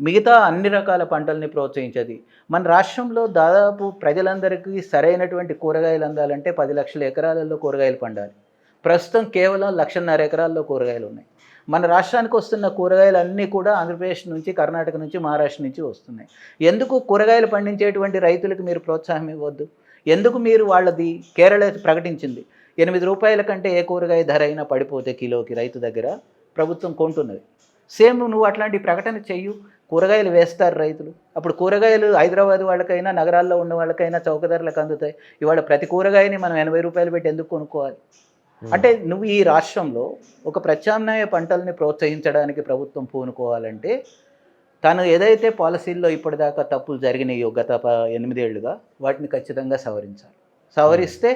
మిగతా అన్ని రకాల పంటల్ని ప్రోత్సహించేది. మన రాష్ట్రంలో దాదాపు ప్రజలందరికీ సరైనటువంటి కూరగాయలు అందాలంటే 10 లక్షల ఎకరాలలో కూరగాయలు పండాలి. ప్రస్తుతం కేవలం 1.5 ఎకరాల్లో కూరగాయలు ఉన్నాయి. మన రాష్ట్రానికి వస్తున్న కూరగాయలు అన్నీ కూడా ఆంధ్రప్రదేశ్ నుంచి, కర్ణాటక నుంచి, మహారాష్ట్ర నుంచి వస్తున్నాయి. ఎందుకు కూరగాయలు పండించేటువంటి రైతులకు మీరు ప్రోత్సాహం ఇవ్వద్దు? ఎందుకు మీరు వాళ్ళది కేరళ ప్రకటించింది 8 రూపాయల కంటే ఏ కూరగాయ ధర అయినా పడిపోతే కిలోకి రైతు దగ్గర ప్రభుత్వం కొంటున్నది. సేమ్ నువ్వు అట్లాంటి ప్రకటన చెయ్యు, కూరగాయలు వేస్తారు రైతులు. అప్పుడు కూరగాయలు హైదరాబాద్ వాళ్ళకైనా, నగరాల్లో ఉన్న వాళ్ళకైనా చౌక ధరలకు అందుతాయి. ఇవాళ ప్రతి కూరగాయని మనం 80 రూపాయలు పెట్టి ఎందుకు కొనుక్కోవాలి? అంటే నువ్వు ఈ రాష్ట్రంలో ఒక ప్రత్యామ్నాయ పంటల్ని ప్రోత్సహించడానికి ప్రభుత్వం పూనుకోవాలంటే తను ఏదైతే పాలసీల్లో ఇప్పటిదాకా తప్పులు జరిగినాయో గత 8 ఏళ్లుగా వాటిని ఖచ్చితంగా సవరించాలి. సవరిస్తే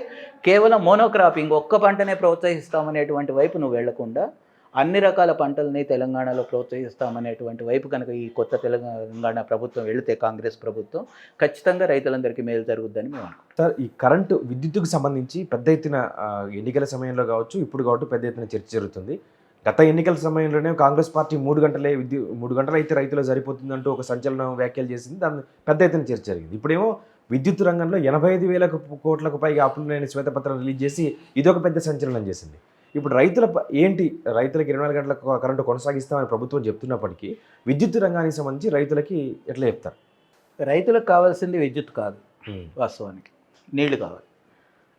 కేవలం మోనోక్రాపింగ్ ఒక్క పంటనే ప్రోత్సహిస్తామనేటువంటి వైపు నువ్వు వెళ్లకుండా అన్ని రకాల పంటల్ని తెలంగాణలో ప్రోత్సహిస్తామనేటువంటి వైపు కనుక ఈ కొత్త తెలంగాణ ప్రభుత్వం వెళితే, కాంగ్రెస్ ప్రభుత్వం, ఖచ్చితంగా రైతులందరికీ మేలు జరుగుద్దని మేము అనుకుంటాం. సార్, ఈ కరెంటు విద్యుత్తుకు సంబంధించి పెద్ద ఎత్తున ఎన్నికల సమయంలో కావచ్చు, ఇప్పుడు కావచ్చు పెద్ద ఎత్తున చర్చ జరుగుతుంది. గత ఎన్నికల సమయంలోనే కాంగ్రెస్ పార్టీ 3 గంటలు అయితే రైతులు సరిపోతుందంటూ ఒక సంచలనం వ్యాఖ్యలు చేసింది. దాని పెద్ద ఎత్తున చర్చ జరిగింది. ఇప్పుడేమో విద్యుత్ రంగంలో 85,000 కోట్లకు పైగా అప్పులు లేని శ్వేతపత్రం రిలీజ్ చేసి ఇదొక పెద్ద సంచలనం చేసింది. ఇప్పుడు రైతులకు 24 గంటల కరెంటు కొనసాగిస్తామని ప్రభుత్వం చెప్తున్నప్పటికీ విద్యుత్ రంగానికి సంబంధించి రైతులకి ఎట్లా చెప్తారు? రైతులకు కావాల్సింది విద్యుత్ కాదు, వాస్తవానికి నీళ్లు కావాలి.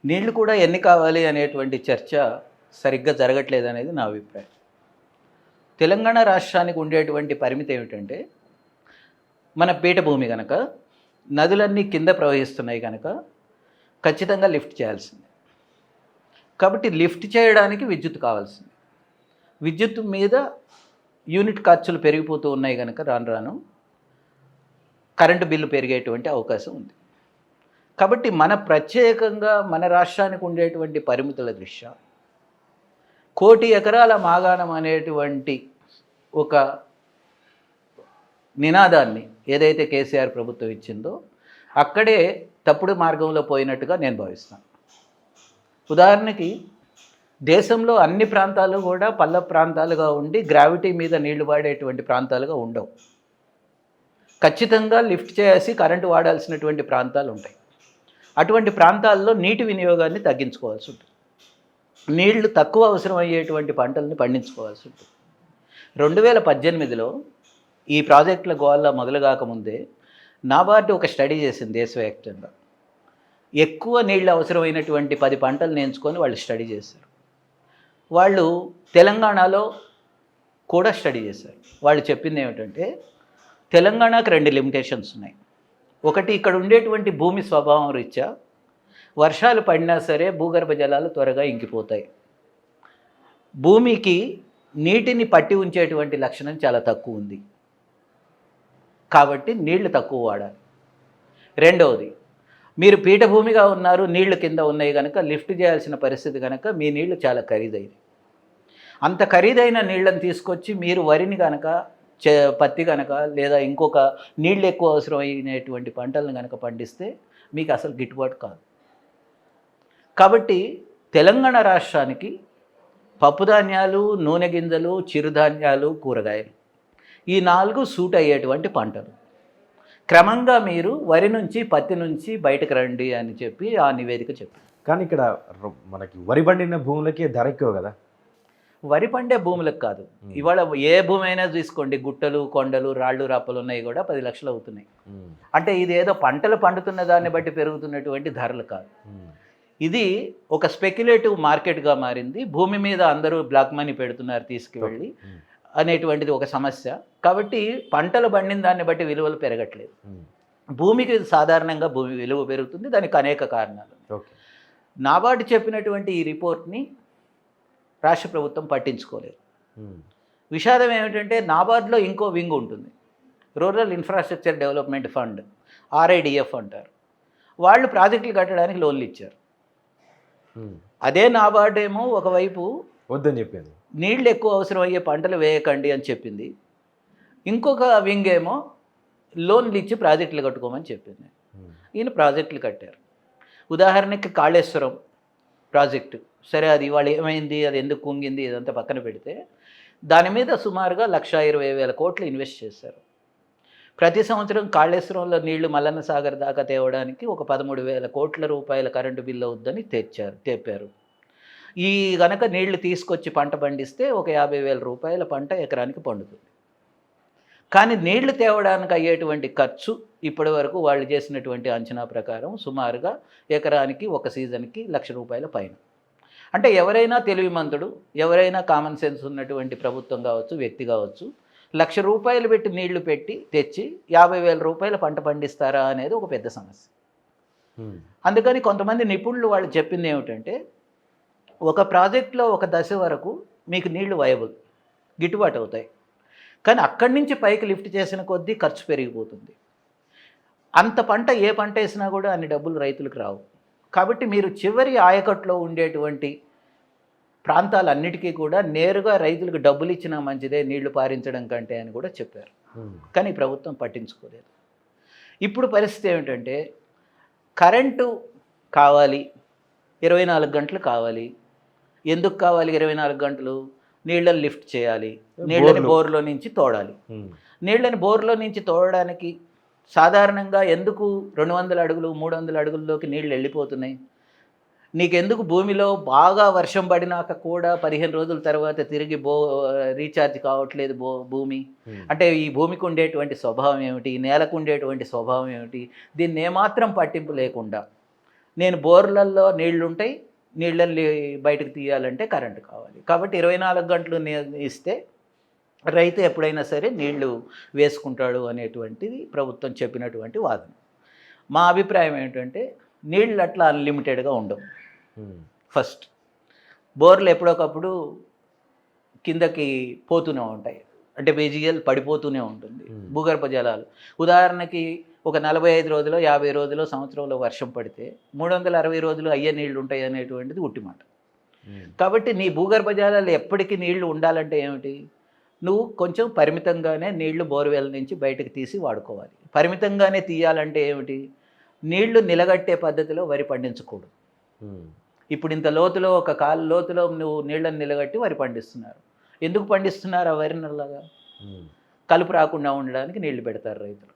నీళ్లు కూడా ఎన్ని కావాలి అనేటువంటి చర్చ సరిగ్గా జరగట్లేదు అనేది నా అభిప్రాయం. తెలంగాణ రాష్ట్రానికి ఉండేటువంటి పరిమితి ఏమిటంటే, మన పీఠభూమి కనుక, నదులన్నీ కింద ప్రవహిస్తున్నాయి కనుక ఖచ్చితంగా లిఫ్ట్ చేయాల్సిందే. కాబట్టి లిఫ్ట్ చేయడానికి విద్యుత్ కావాల్సింది. విద్యుత్ మీద యూనిట్ ఖర్చులు పెరిగిపోతూ ఉన్నాయి కనుక రాను రాను కరెంటు బిల్లు పెరిగేటువంటి అవకాశం ఉంది. కాబట్టి మన ప్రత్యేకంగా మన రాష్ట్రానికి ఉండేటువంటి పరిమితుల దృష్ట్యా 1,00,00,000 ఎకరాల మాగాణం అనేటువంటి ఒక నినాదాన్ని ఏదైతే కేసీఆర్ ప్రభుత్వం ఇచ్చిందో అక్కడే తప్పుడు మార్గంలో పోయినట్టుగా నేను భావిస్తాను. ఉదాహరణకి దేశంలో అన్ని ప్రాంతాలు కూడా పల్ల ప్రాంతాలుగా ఉండి గ్రావిటీ మీద నీళ్లు వాడేటువంటి ప్రాంతాలుగా ఉండవు. ఖచ్చితంగా లిఫ్ట్ చేసి కరెంటు వాడాల్సినటువంటి ప్రాంతాలు ఉంటాయి. అటువంటి ప్రాంతాల్లో నీటి వినియోగాన్ని తగ్గించుకోవాల్సి ఉంటుంది. నీళ్లు తక్కువ అవసరం అయ్యేటువంటి పంటల్ని పండించుకోవాల్సి ఉంటుంది. 2018లో ఈ ప్రాజెక్టుల గోళ్ళ మొదలు కాకముందే నాబార్డు ఒక స్టడీ చేసింది దేశవ్యాప్తంగా. ఎక్కువ నీళ్ళు అవసరమైనటువంటి 10 పంటలను ఎంచుకొని వాళ్ళు స్టడీ చేశారు. వాళ్ళు తెలంగాణలో కూడా స్టడీ చేశారు. వాళ్ళు చెప్పింది ఏమిటంటే తెలంగాణకు 2 లిమిటేషన్స్ ఉన్నాయి. ఒకటి, ఇక్కడ ఉండేటువంటి భూమి స్వభావం రీత్యా వర్షాలు పడినా సరే భూగర్భ జలాలు త్వరగా ఇంకిపోతాయి. భూమికి నీటిని పట్టి ఉంచేటువంటి లక్షణం చాలా తక్కువ ఉంది కాబట్టి నీళ్లు తక్కువ వాడాలి. రెండవది, మీరు పీఠభూమిగా ఉన్నారు, నీళ్లు కింద ఉన్నాయి కనుక లిఫ్ట్ చేయాల్సిన పరిస్థితి కనుక మీ నీళ్లు చాలా ఖరీదైనవి. అంత ఖరీదైన నీళ్ళని తీసుకొచ్చి మీరు వరిని కనుక పత్తి కనుక లేదా ఇంకొక నీళ్ళు ఎక్కువ అవసరమైనటువంటి పంటలను కనుక పండిస్తే మీకు అసలు గిట్టుబాటు కాదు. కాబట్టి తెలంగాణ రాష్ట్రానికి పప్పుధాన్యాలు, నూనె గింజలు, చిరుధాన్యాలు, కూరగాయలు ఈ 4 సూట్ అయ్యేటువంటి పంటలు. క్రమంగా మీరు వరి నుంచి పత్తి నుంచి బయటకు రండి అని చెప్పి ఆ నివేదిక చెప్పింది. కానీ ఇక్కడ మనకి వరి పండిన భూములకే ధర ఎక్కువ కదా. వరి పండే భూములకు కాదు. ఇవాళ ఏ భూమి అయినా తీసుకోండి, గుట్టలు, కొండలు, రాళ్ళు, రాప్పలు ఉన్నాయి కూడా 10 లక్షలు అవుతున్నాయి. అంటే ఇది ఏదో పంటలు పండుతున్న దాన్ని బట్టి పెరుగుతున్నటువంటి ధరలు కాదు. ఇది ఒక స్పెక్యులేటివ్ మార్కెట్గా మారింది. భూమి మీద అందరూ బ్లాక్ మనీ పెడుతున్నారు తీసుకువెళ్ళి అనేటువంటిది ఒక సమస్య. కాబట్టి పంటలు పండిన దాన్ని బట్టి విలువలు పెరగట్లేదు. భూమికి సాధారణంగా భూమి విలువ పెరుగుతుంది. దానికి అనేక కారణాలు. నాబార్డు చెప్పినటువంటి ఈ రిపోర్ట్ని రాష్ట్ర ప్రభుత్వం పట్టించుకోలేదు. విషాదం ఏమిటంటే నాబార్డులో ఇంకో వింగ్ ఉంటుంది, rural infrastructure development fund, RIDF అంటారు. వాళ్ళు ప్రాజెక్టులు కట్టడానికి లోన్లు ఇచ్చారు. అదే నాబార్డు ఏమో ఒకవైపు వద్దని చెప్పింది, నీళ్ళు ఎక్కువ అవసరం అయ్యే పంటలు వేయకండి అని చెప్పింది. ఇంకొక వింగ్ ఏమో లోన్లు ఇచ్చి ప్రాజెక్టులు కట్టుకోమని చెప్పింది. ఈయన ప్రాజెక్టులు కట్టారు. ఉదాహరణకి కాళేశ్వరం ప్రాజెక్టు, సరే అది ఇవాళ ఏమైంది, అది ఎందుకు కుంగింది, ఇదంతా పక్కన పెడితే దాని మీద సుమారుగా 1,20,000 కోట్లు ఇన్వెస్ట్ చేశారు. ప్రతి సంవత్సరం కాళేశ్వరంలో నీళ్లు మల్లన్న సాగర్ దాకా తేవడానికి ఒక 13,000 కోట్ల రూపాయల కరెంటు బిల్లు అవుద్దని తెప్పారు. ఈ గనక నీళ్లు తీసుకొచ్చి పంట పండిస్తే ఒక 50,000 రూపాయల పంట ఎకరానికి పండుతుంది. కానీ నీళ్లు తేవడానికి అయ్యేటువంటి ఖర్చు ఇప్పటి వరకు వాళ్ళు చేసినటువంటి అంచనా ప్రకారం సుమారుగా ఎకరానికి ఒక సీజన్కి 1,00,000 రూపాయల పైన. అంటే ఎవరైనా తెలివిమంతుడు, ఎవరైనా కామన్ సెన్స్ ఉన్నటువంటి ప్రభుత్వం కావచ్చు, వ్యక్తి కావచ్చు, 1,00,000 రూపాయలు పెట్టి నీళ్లు పెట్టి తెచ్చి 50,000 రూపాయల పంట పండిస్తారా అనేది ఒక పెద్ద సమస్య. అందుకని కొంతమంది నిపుణులు వాళ్ళు చెప్పింది ఏమిటంటే ఒక ప్రాజెక్ట్లో ఒక దశ వరకు మీకు నీళ్లు వయబుల్, గిట్టుబాటు అవుతాయి. కానీ అక్కడి నుంచి పైకి లిఫ్ట్ చేసిన కొద్దీ ఖర్చు పెరిగిపోతుంది. అంత పంట ఏ పంట వేసినా కూడా అన్ని డబ్బులు రైతులకు రావు. కాబట్టి మీరు చివరి ఆయకట్లో ఉండేటువంటి ప్రాంతాలన్నిటికీ కూడా నేరుగా రైతులకు డబ్బులు ఇచ్చినా మంచిదే నీళ్లు పారించడం కంటే అని కూడా చెప్పారు. కానీ ప్రభుత్వం పట్టించుకోలేదు. ఇప్పుడు పరిస్థితి ఏమిటంటే కరెంటు కావాలి, 24 గంటలు కావాలి. ఎందుకు కావాలి 24 గంటలు? నీళ్ళని లిఫ్ట్ చేయాలి, నీళ్ళని బోర్లో నుంచి తోడాలి. నీళ్ళని బోర్లో నుంచి తోడడానికి సాధారణంగా ఎందుకు 200 అడుగులు 300 అడుగుల్లోకి నీళ్ళు వెళ్ళిపోతున్నాయి? నీకెందుకు భూమిలో బాగా వర్షం పడినాక కూడా 15 రోజుల తర్వాత తిరిగి రీఛార్జ్ కావట్లేదు భూమి? అంటే ఈ భూమికి ఉండేటువంటి స్వభావం ఏమిటి, ఈ నేలకు ఉండేటువంటి స్వభావం ఏమిటి? దీన్ని ఏమాత్రం పట్టింపు లేకుండా నేను బోర్లలో నీళ్లుంటాయి, నీళ్ళని బయటకు తీయాలంటే కరెంటు కావాలి. కాబట్టి 24 గంటలు ఇస్తే రైతు ఎప్పుడైనా సరే నీళ్లు వేసుకుంటాడు అనేటువంటిది ప్రభుత్వం చెప్పినటువంటి వాదన. మా అభిప్రాయం ఏంటంటే నీళ్ళు అట్లా అన్లిమిటెడ్గా ఉండవు. ఫస్ట్ బోర్లు ఎప్పుడొకప్పుడు కిందకి పోతూనే ఉంటాయి, అంటే BGL పడిపోతూనే ఉంటుంది. భూగర్భ జలాలు ఉదాహరణకి ఒక 45 రోజులు 50 రోజులు సంవత్సరంలో వర్షం పడితే 360 రోజులు అయ్యే నీళ్లు ఉంటాయి అనేటువంటిది ఉట్టి మాట. కాబట్టి నీ భూగర్భ జలాలు ఎప్పటికీ నీళ్లు ఉండాలంటే ఏమిటి, నువ్వు కొంచెం పరిమితంగానే నీళ్లు బోర్వెల్ నుంచి బయటకు తీసి వాడుకోవాలి. పరిమితంగానే తీయాలంటే ఏమిటి, నీళ్లు నిలగట్టే పద్ధతిలో వరి పండించకూడదు. ఇప్పుడు ఇంత లోతులో ఒక కాలు లోతులో నువ్వు నీళ్ళని నిలగట్టి వరి పండిస్తున్నారు. ఎందుకు పండిస్తున్నారు ఆ వరి నల్లగా? కలుపు రాకుండా ఉండడానికి నీళ్లు పెడతారు రైతులు.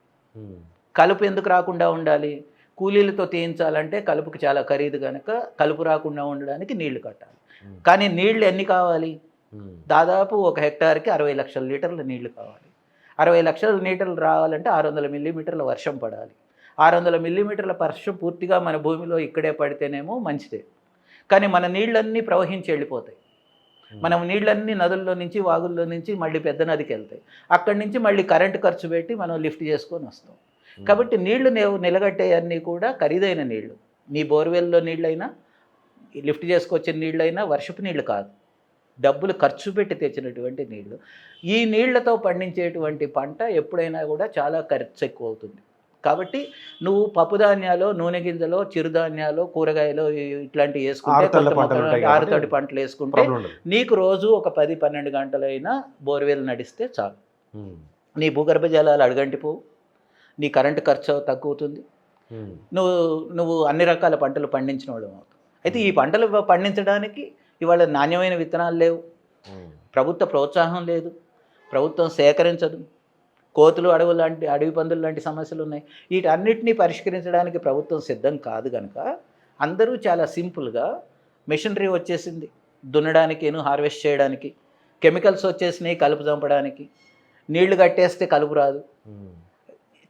కలుపు ఎందుకు రాకుండా ఉండాలి? కూలీలతో తీయించాలంటే కలుపుకి చాలా ఖరీదు కనుక కలుపు రాకుండా ఉండడానికి నీళ్లు కట్టాలి. కానీ నీళ్లు ఎన్ని కావాలి? దాదాపు ఒక హెక్టార్కి 60 లక్షల లీటర్ల నీళ్లు కావాలి. 60 లక్షల లీటర్లు రావాలంటే 600 మిల్లీమీటర్ల వర్షం పడాలి. 600 మిల్లీమీటర్ల వర్షం పూర్తిగా మన భూమిలో ఇక్కడే పడితేనేమో మంచిదే. కానీ మన నీళ్ళన్నీ ప్రవహించి వెళ్ళిపోతాయి. మనం నీళ్ళన్నీ నదుల్లో నుంచి వాగుల్లో నుంచి మళ్ళీ పెద్ద నదికి వెళ్తాయి. అక్కడి నుంచి మళ్ళీ కరెంటు ఖర్చు పెట్టి మనం లిఫ్ట్ చేసుకొని వస్తాం. కాబట్టి నీళ్లు నిలగట్టేవన్నీ కూడా ఖరీదైన నీళ్లు. నీ బోర్వెల్లో నీళ్ళైనా లిఫ్ట్ చేసుకొచ్చిన నీళ్ళైనా వర్షపు నీళ్ళు కాదు, డబ్బులు ఖర్చు పెట్టి తెచ్చినటువంటి నీళ్లు. ఈ నీళ్లతో పండించేటువంటి పంట ఎప్పుడైనా కూడా చాలా ఖర్చు ఎక్కువ అవుతుంది. కాబట్టి నువ్వు పప్పు ధాన్యాలు, నూనె గింజలు, చిరుధాన్యాలు, కూరగాయలు ఇట్లాంటివి వేసుకుంటే, ఆరుతడి పంటలు వేసుకుంటే నీకు రోజు ఒక 10-12 గంటలైనా బోర్వెల్ నడిస్తే చాలు. నీ భూగర్భ జలాలు అడుగంటిపోవు, నీ కరెంటు ఖర్చు తగ్గుతుంది, నువ్వు అన్ని రకాల పంటలు పండించిన వాళ్ళు అవుతావు. అయితే ఈ పంటలు పండించడానికి ఇవాళ నాణ్యమైన విత్తనాలు లేవు, ప్రభుత్వ ప్రోత్సాహం లేదు, ప్రభుత్వం సేకరించదు, కోతులు అడవులు లాంటి అడవి పందులు లాంటి సమస్యలు ఉన్నాయి. వీటన్నిటినీ పరిష్కరించడానికి ప్రభుత్వం సిద్ధం కాదు కనుక అందరూ చాలా సింపుల్గా మెషినరీ వచ్చేసింది దున్నడానికి, హార్వెస్ట్ చేయడానికి, కెమికల్స్ వచ్చేసినాయి కలుపు చంపడానికి, నీళ్లు కట్టేస్తే కలుపు రాదు.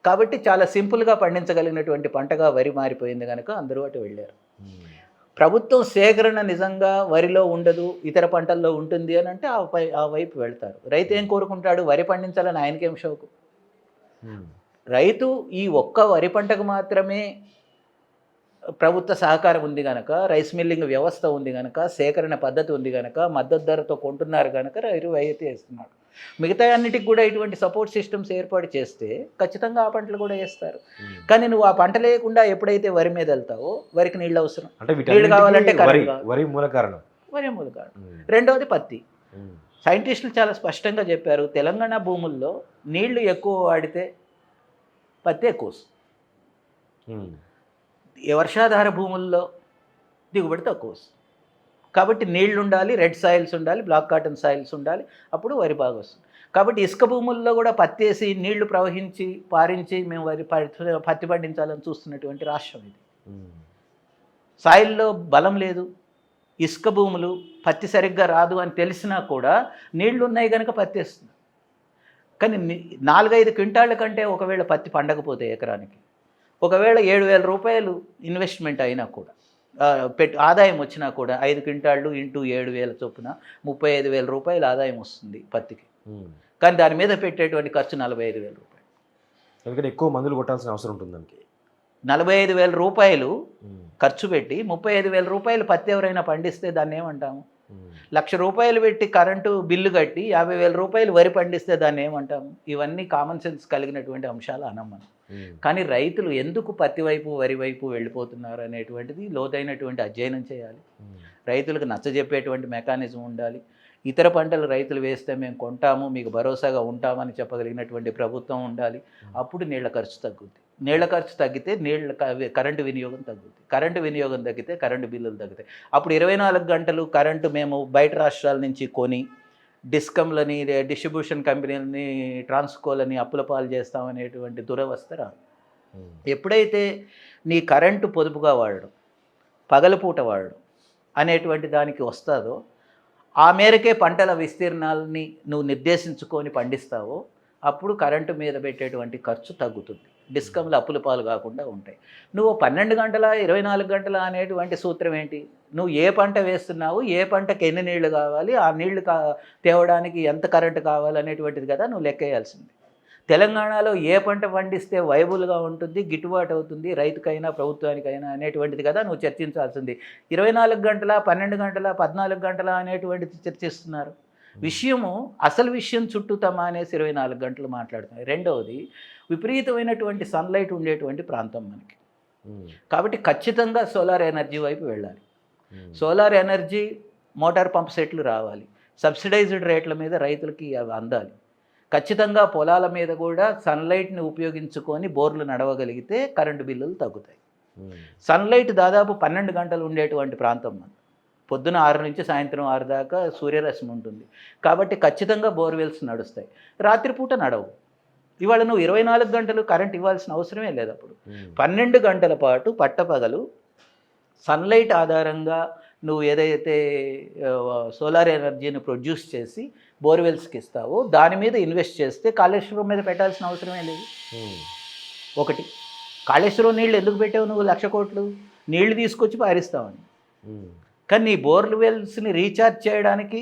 కాబట్టి చాలా సింపుల్గా పండించగలిగినటువంటి పంటగా వరి మారిపోయింది కనుక అందరూ అటు వెళ్ళారు. ప్రభుత్వం సేకరణ నిజంగా వరిలో ఉండదు, ఇతర పంటల్లో ఉంటుంది అని అంటే ఆ వైపు వెళ్తారు. రైతు ఏం కోరుకుంటాడు? వరి పండించాలని ఆయనకేం షౌకు. రైతు ఈ ఒక్క వరి పంటకు మాత్రమే ప్రభుత్వ సహకారం ఉంది కనుక, రైస్ మిల్లింగ్ వ్యవస్థ ఉంది కనుక, సేకరణ పద్ధతి ఉంది కనుక, మద్దతు ధరతో కొంటున్నారు కనుక రైతు వేస్తున్నాడు. మిగతా అన్నిటికి కూడా ఇటువంటి సపోర్ట్ సిస్టమ్స్ ఏర్పాటు చేస్తే ఖచ్చితంగా ఆ పంటలు కూడా వేస్తారు. కానీ నువ్వు ఆ పంట లేకుండా ఎప్పుడైతే వరి మీద వెళ్తావో వరికి నీళ్ళు అవసరం, నీళ్ళు కావాలంటే వరి మూల కారణం. రెండవది పత్తి. సైంటిస్టులు చాలా స్పష్టంగా చెప్పారు, తెలంగాణ భూముల్లో నీళ్లు ఎక్కువ వాడితే పత్తి ఎక్కువ వస్తుంది, వర్షాధార భూముల్లో దిగుబడి తక్కువ వస్తుంది. కాబట్టి నీళ్లు ఉండాలి, రెడ్ సాయిల్స్ ఉండాలి, బ్లాక్ కాటన్ సాయిల్స్ ఉండాలి, అప్పుడు వరి బాగా వస్తుంది. కాబట్టి ఇసుక భూముల్లో కూడా పత్తి వేసి నీళ్లు ప్రవహించి పారించి మేము పత్తి పండించాలని చూస్తున్నటువంటి రాష్ట్రం ఇది. సాయిల్లో బలం లేదు, ఇసుక భూములు, పత్తి సరిగ్గా రాదు అని తెలిసినా కూడా నీళ్లు ఉన్నాయి కనుక పత్తి వేస్తుంది. కానీ 4-5 క్వింటాళ్ళ కంటే ఒకవేళ పత్తి పండకపోతే ఎకరానికి, ఒకవేళ 7,000 రూపాయలు ఇన్వెస్ట్మెంట్ అయినా కూడా, ఆదాయం వచ్చినా కూడా 5 క్వింటాళ్ళు ఇంటూ 7,000 చొప్పున 35,000 రూపాయలు ఆదాయం వస్తుంది పత్తికి. కానీ దాని మీద పెట్టేటువంటి ఖర్చు 45,000 రూపాయలు. ఎందుకంటే ఎక్కువ మందులు కొట్టాల్సిన అవసరం ఉంటుంది దానికి. 45,000 రూపాయలు ఖర్చు పెట్టి 35,000 రూపాయలు పత్తి ఎవరైనా పండిస్తే దాన్ని ఏమంటాము? 1,00,000 రూపాయలు పెట్టి కరెంటు బిల్లు కట్టి 50,000 రూపాయలు వరి పండిస్తే దాన్ని ఏమంటాము? ఇవన్నీ కామన్ సెన్స్ కలిగినటువంటి అంశాలు అనమ్మను. కానీ రైతులు ఎందుకు పత్తి వైపు వరి వైపు వెళ్ళిపోతున్నారు అనేటువంటిది లోతైనటువంటి అధ్యయనం చేయాలి. రైతులకు నచ్చజెప్పేటువంటి మెకానిజం ఉండాలి. ఇతర పంటలు రైతులు వేస్తే మేము కొంటాము, మీకు భరోసాగా ఉంటామని చెప్పగలిగినటువంటి ప్రభుత్వం ఉండాలి. అప్పుడు నీళ్ల ఖర్చు తగ్గుద్ది. నీళ్ల ఖర్చు తగ్గితే కరెంటు వినియోగం తగ్గుద్ది. కరెంటు వినియోగం తగ్గితే కరెంటు బిల్లులు తగ్గుతాయి. అప్పుడు 24 గంటలు కరెంటు మేము బయట రాష్ట్రాల నుంచి కొని డిస్కమ్లని, డిస్ట్రిబ్యూషన్ కంపెనీలని, ట్రాన్స్కోలని అప్పుల పాలు చేస్తామనేటువంటి దురవస్థ రాదు. ఎప్పుడైతే నీ కరెంటు పొదుపుగా వాడడం, పగలపూట వాడడం అనేటువంటి దానికి వస్తుందో, ఆ మేరకే పంటల విస్తీర్ణాలని నువ్వు నిర్దేశించుకొని పండిస్తావో అప్పుడు కరెంటు మీద పెట్టేటువంటి ఖర్చు తగ్గుతుంది. డిస్కమ్లు అప్పుల పాలు కాకుండా ఉంటాయి. నువ్వు 12 గంటల 24 గంటల అనేటువంటి సూత్రం ఏంటి? నువ్వు ఏ పంట వేస్తున్నావు, ఏ పంటకి ఎన్ని నీళ్లు కావాలి, ఆ నీళ్లు తేవడానికి ఎంత కరెంటు కావాలి అనేటువంటిది కదా నువ్వు లెక్కేయాల్సింది. తెలంగాణలో ఏ పంట పండిస్తే వైబుల్గా ఉంటుంది, గిట్టుబాటు అవుతుంది రైతుకైనా ప్రభుత్వానికైనా అనేటువంటిది కదా నువ్వు చర్చించాల్సింది. 24 గంటల 12 గంటల 14 గంటల అనేటువంటిది చర్చిస్తున్నారు. విషయము అసలు విషయం చుట్టూతమా అనేసి 24 గంటలు మాట్లాడుతున్నాయి. రెండవది విపరీతమైనటువంటి సన్లైట్ ఉండేటువంటి ప్రాంతం మనకి. కాబట్టి ఖచ్చితంగా సోలార్ ఎనర్జీ వైపు వెళ్ళాలి. సోలార్ ఎనర్జీ మోటార్ పంప్ సెట్లు రావాలి. సబ్సిడైజ్డ్ రేట్ల మీద రైతులకి అవి అందాలి. ఖచ్చితంగా పొలాల మీద కూడా సన్లైట్ని ఉపయోగించుకొని బోర్లు నడవగలిగితే కరెంటు బిల్లులు తగ్గుతాయి. సన్లైట్ దాదాపు 12 గంటలు ఉండేటువంటి ప్రాంతం మనం. పొద్దున 6 నుంచి సాయంత్రం 6 దాకా సూర్యరశ్మి ఉంటుంది. కాబట్టి ఖచ్చితంగా బోర్వెల్స్ నడుస్తాయి. రాత్రిపూట నడవు. ఇవాళ నువ్వు 24 గంటలు కరెంట్ ఇవ్వాల్సిన అవసరమే లేదు. అప్పుడు 12 గంటల పాటు పట్టపగలు సన్లైట్ ఆధారంగా నువ్వు ఏదైతే సోలార్ ఎనర్జీని ప్రొడ్యూస్ చేసి బోర్వెల్స్కి ఇస్తావో దాని మీద ఇన్వెస్ట్ చేస్తే కాళేశ్వరం మీద పెట్టాల్సిన అవసరమే లేదు. ఒకటి, కాళేశ్వరం నీళ్ళు ఎందుకు పెట్టావు నువ్వు 1,00,000 కోట్లు? నీళ్లు తీసుకొచ్చి పారిస్తావని. కానీ నీ బోర్వెల్స్ని రీఛార్జ్ చేయడానికి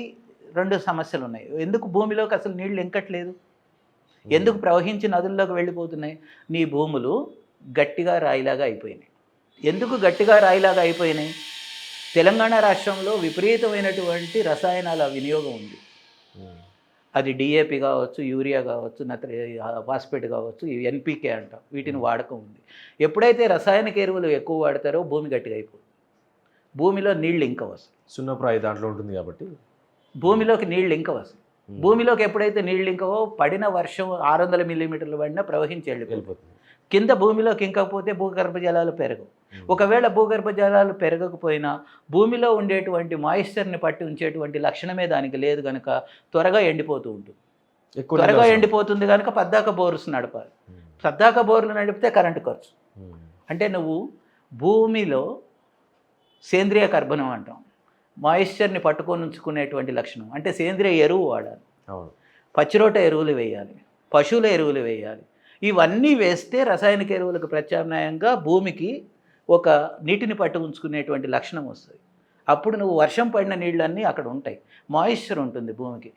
2 సమస్యలు ఉన్నాయి. ఎందుకు భూమిలోకి అసలు నీళ్లు ఇంకట్లేదు? ఎందుకు ప్రవహించి నదుల్లోకి వెళ్ళిపోతున్నాయి? నీ భూములు గట్టిగా రాయిలాగా అయిపోయినాయి. ఎందుకు గట్టిగా రాయిలాగా అయిపోయినాయి? తెలంగాణ రాష్ట్రంలో విపరీతమైనటువంటి రసాయనాల వినియోగం ఉంది. అది డిఏపి కావచ్చు, యూరియా కావచ్చు, ఫాస్ఫేట్ కావచ్చు, ఎన్పికే అంటాం, వీటిని వాడకం ఉంది. ఎప్పుడైతే రసాయనిక ఎరువులు ఎక్కువ వాడతారో భూమి గట్టిగా అయిపోతుంది. భూమిలో నీళ్ళు ఇంకా వస్తాయి. సున్నప్రాయి దాంట్లో ఉంటుంది కాబట్టి భూమిలోకి నీళ్ళు ఇంకా వస్తాయి. భూమిలోకి ఎప్పుడైతే నీళ్ళు ఇంకవో పడిన వర్షం 600 మిల్లీమీటర్లు పడినా ప్రవహించి వెళ్ళిపోతుంది. కింద భూమిలోకి ఇంకపోతే భూగర్భ జలాలు పెరగవు. ఒకవేళ భూగర్భ జలాలు పెరగకపోయినా భూమిలో ఉండేటువంటి మాయిశ్చర్ని పట్టి ఉంచేటువంటి లక్షణమే దానికి లేదు కనుక త్వరగా ఎండిపోతూ ఉంటుంది. త్వరగా ఎండిపోతుంది కనుక పద్దాక బోర్స్ నడపాలి. పద్దాక బోర్లు నడిపితే కరెంటు ఖర్చు. అంటే నువ్వు భూమిలో సేంద్రియ కర్బనం అంటాం, మాయిశ్చర్ని పట్టుకొని ఉంచుకునేటువంటి లక్షణం. అంటే సేంద్రియ ఎరువు వాడాలి, పచ్చిరోట ఎరువులు వేయాలి, పశువుల ఎరువులు వేయాలి. ఇవన్నీ వేస్తే రసాయనిక ఎరువులకు ప్రత్యామ్నాయంగా భూమికి ఒక నీటిని పట్టు ఉంచుకునేటువంటి లక్షణం వస్తుంది. అప్పుడు నువ్వు వర్షం పడిన నీళ్ళన్నీ అక్కడ ఉంటాయి, మాయిశ్చర్ ఉంటుంది భూమికి.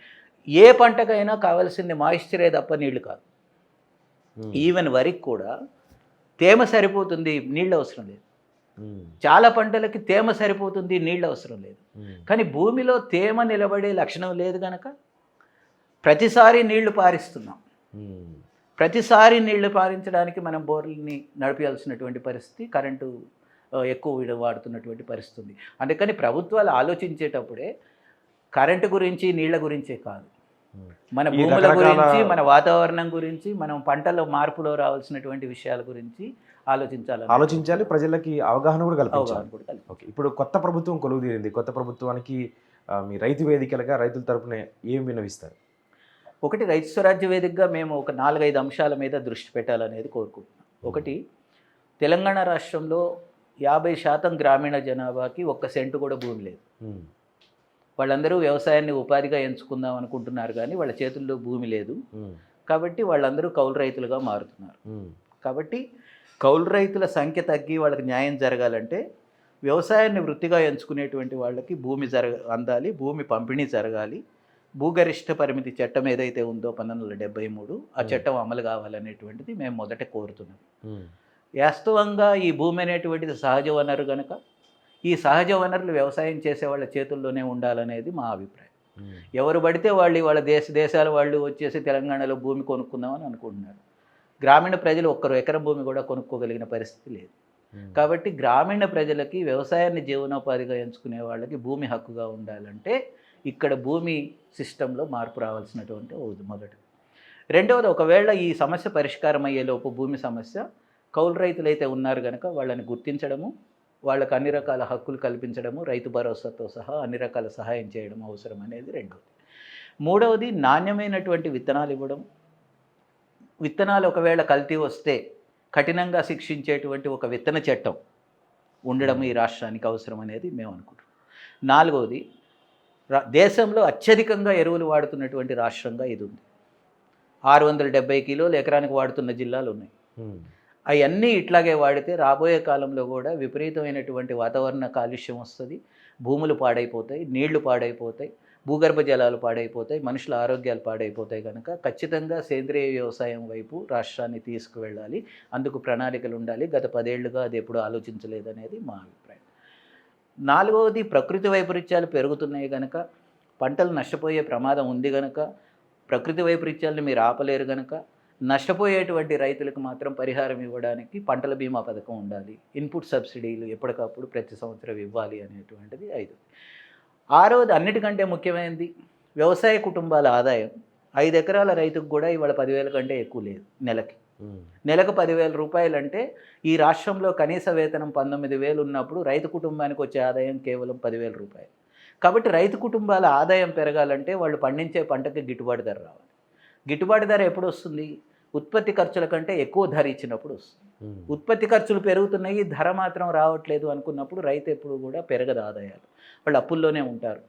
ఏ పంటకైనా కావాల్సింది మాయిశ్చరే తప్ప నీళ్లు కాదు. ఈవెన్ వరికి కూడా తేమ సరిపోతుంది, నీళ్ళు అవసరం లేదు. చాలా పంటలకి తేమ సరిపోతుంది, నీళ్ళు అవసరం లేదు. కానీ భూమిలో తేమ నిలబడే లక్షణం లేదు కనుక ప్రతిసారి నీళ్లు పారిస్తున్నాం. ప్రతిసారి నీళ్లు పారించడానికి మనం బోర్లని నడిపించాల్సినటువంటి పరిస్థితి, కరెంటు ఎక్కువ వాడుతున్నటువంటి పరిస్థితి. అందుకని ప్రభుత్వాలు ఆలోచించేటప్పుడే కరెంటు గురించి నీళ్ల గురించే కాదు, మన భూముల గురించి, మన వాతావరణం గురించి, మనం పంటల మార్పులో రావాల్సినటువంటి విషయాల గురించి ఆలోచించాలి. ప్రజలకి అవగాహన కూడా కల్పించాలి. ఓకే, ఇప్పుడు కొత్త ప్రభుత్వం కొలువు తీరింది. కొత్త ప్రభుత్వానికి మీ రైతు వేదికలుగా రైతుల తరపున ఏం విన్నవిస్తారు? ఒకటి, రైతు స్వరాజ్య వేదికగా మేము ఒక 4-5 అంశాల మీద దృష్టి పెట్టాలనేది కోరుకుంటున్నాం. ఒకటి, తెలంగాణ రాష్ట్రంలో 50% గ్రామీణ జనాభాకి 1 సెంటు కూడా భూమి లేదు. వాళ్ళందరూ వ్యవసాయాన్ని ఉపాధిగా ఎంచుకుందాం అనుకుంటున్నారు, కానీ వాళ్ళ చేతుల్లో భూమి లేదు. కాబట్టి వాళ్ళందరూ కౌలు రైతులుగా మారుతున్నారు. కాబట్టి కౌలు రైతుల సంఖ్య తగ్గి వాళ్ళకి న్యాయం జరగాలంటే వ్యవసాయాన్ని వృత్తిగా ఎంచుకునేటువంటి వాళ్ళకి భూమి అందాలి, భూమి పంపిణీ జరగాలి. భూగరిష్ట పరిమితి చట్టం ఏదైతే ఉందో 1973, ఆ చట్టం అమలు కావాలనేటువంటిది మేము మొదట కోరుతున్నాం. వాస్తవంగా ఈ భూమి అనేటువంటిది సహజ వనరు కనుక ఈ సహజ వనరులు వ్యవసాయం చేసే వాళ్ళ చేతుల్లోనే ఉండాలనేది మా అభిప్రాయం. ఎవరు పడితే వాళ్ళ దేశాల వాళ్ళు వచ్చేసి తెలంగాణలో భూమి కొనుక్కుందామని అనుకుంటున్నారు. గ్రామీణ ప్రజలు 1 ఎకరం భూమి కూడా కొనుక్కోగలిగిన పరిస్థితి లేదు. కాబట్టి గ్రామీణ ప్రజలకి వ్యవసాయాన్ని జీవనోపాధిగా ఎంచుకునే వాళ్ళకి భూమి హక్కుగా ఉండాలంటే ఇక్కడ భూమి సిస్టంలో మార్పు రావాల్సినటువంటి మొదటి. రెండవది, ఒకవేళ ఈ సమస్య పరిష్కారం అయ్యేలోపు భూమి సమస్య, కౌలు రైతులైతే ఉన్నారు కనుక వాళ్ళని గుర్తించడము, వాళ్ళకు అన్ని రకాల హక్కులు కల్పించడము, రైతు భరోసాతో సహా అన్ని రకాల సహాయం చేయడం అవసరం అనేది రెండవది. మూడవది, నాణ్యమైనటువంటి విత్తనాలు ఇవ్వడం. విత్తనాలు ఒకవేళ కల్తీ వస్తే కఠినంగా శిక్షించేటువంటి ఒక విత్తన చట్టం ఉండడం ఈ రాష్ట్రానికి అవసరం అనేది మేము అనుకుంటున్నాం. నాలుగవది, దేశంలో అత్యధికంగా ఎరువులు వాడుతున్నటువంటి రాష్ట్రంగా ఇది ఉంది. 670 కిలోలు ఎకరానికి వాడుతున్న జిల్లాలు ఉన్నాయి. అవన్నీ ఇట్లాగే వాడితే రాబోయే కాలంలో కూడా విపరీతమైనటువంటి వాతావరణ కాలుష్యం వస్తుంది, భూములు పాడైపోతాయి, నీళ్లు పాడైపోతాయి, భూగర్భ జలాలు పాడైపోతాయి, మనుషుల ఆరోగ్యాలు పాడైపోతాయి. కనుక ఖచ్చితంగా సేంద్రియ వ్యవసాయం వైపు రాష్ట్రాన్ని తీసుకువెళ్ళాలి. అందుకు ప్రణాళికలు ఉండాలి. గత 10 ఏళ్లుగా అది ఎప్పుడు ఆలోచించలేదనేది మా అభిప్రాయం. నాలుగవది, ప్రకృతి వైపరీత్యాలు పెరుగుతున్నాయి కనుక పంటలు నష్టపోయే ప్రమాదం ఉంది కనుక, ప్రకృతి వైపరీత్యాలను మీరు ఆపలేరు కనుక, నష్టపోయేటువంటి రైతులకు మాత్రం పరిహారం ఇవ్వడానికి పంటల బీమా పథకం ఉండాలి. ఇన్పుట్ సబ్సిడీలు ఎప్పటికప్పుడు ప్రతి సంవత్సరం ఇవ్వాలి అనేటువంటిది 5. 6వది అన్నిటికంటే ముఖ్యమైనది వ్యవసాయ కుటుంబాల ఆదాయం. 5 ఎకరాల రైతుకు కూడా ఇవాళ 10,000 కంటే ఎక్కువ లేదు నెలకి. నెలకు 10,000 రూపాయలు అంటే ఈ రాష్ట్రంలో కనీస వేతనం 19,000 ఉన్నప్పుడు రైతు కుటుంబానికి వచ్చే ఆదాయం కేవలం 10,000 రూపాయలు. కాబట్టి రైతు కుటుంబాల ఆదాయం పెరగాలంటే వాళ్ళు పండించే పంటకి గిట్టుబాటు ధర రావాలి. గిట్టుబాటు ధర ఎప్పుడు వస్తుంది? ఉత్పత్తి ఖర్చుల కంటే ఎక్కువ ధర ఇచ్చినప్పుడు వస్తుంది. ఉత్పత్తి ఖర్చులు పెరుగుతున్నాయి, ధర మాత్రం రావట్లేదు అనుకున్నప్పుడు రైతు ఎప్పుడు కూడా పెరగదు ఆదాయాలు. వాళ్ళు అప్పుల్లోనే ఉంటారు.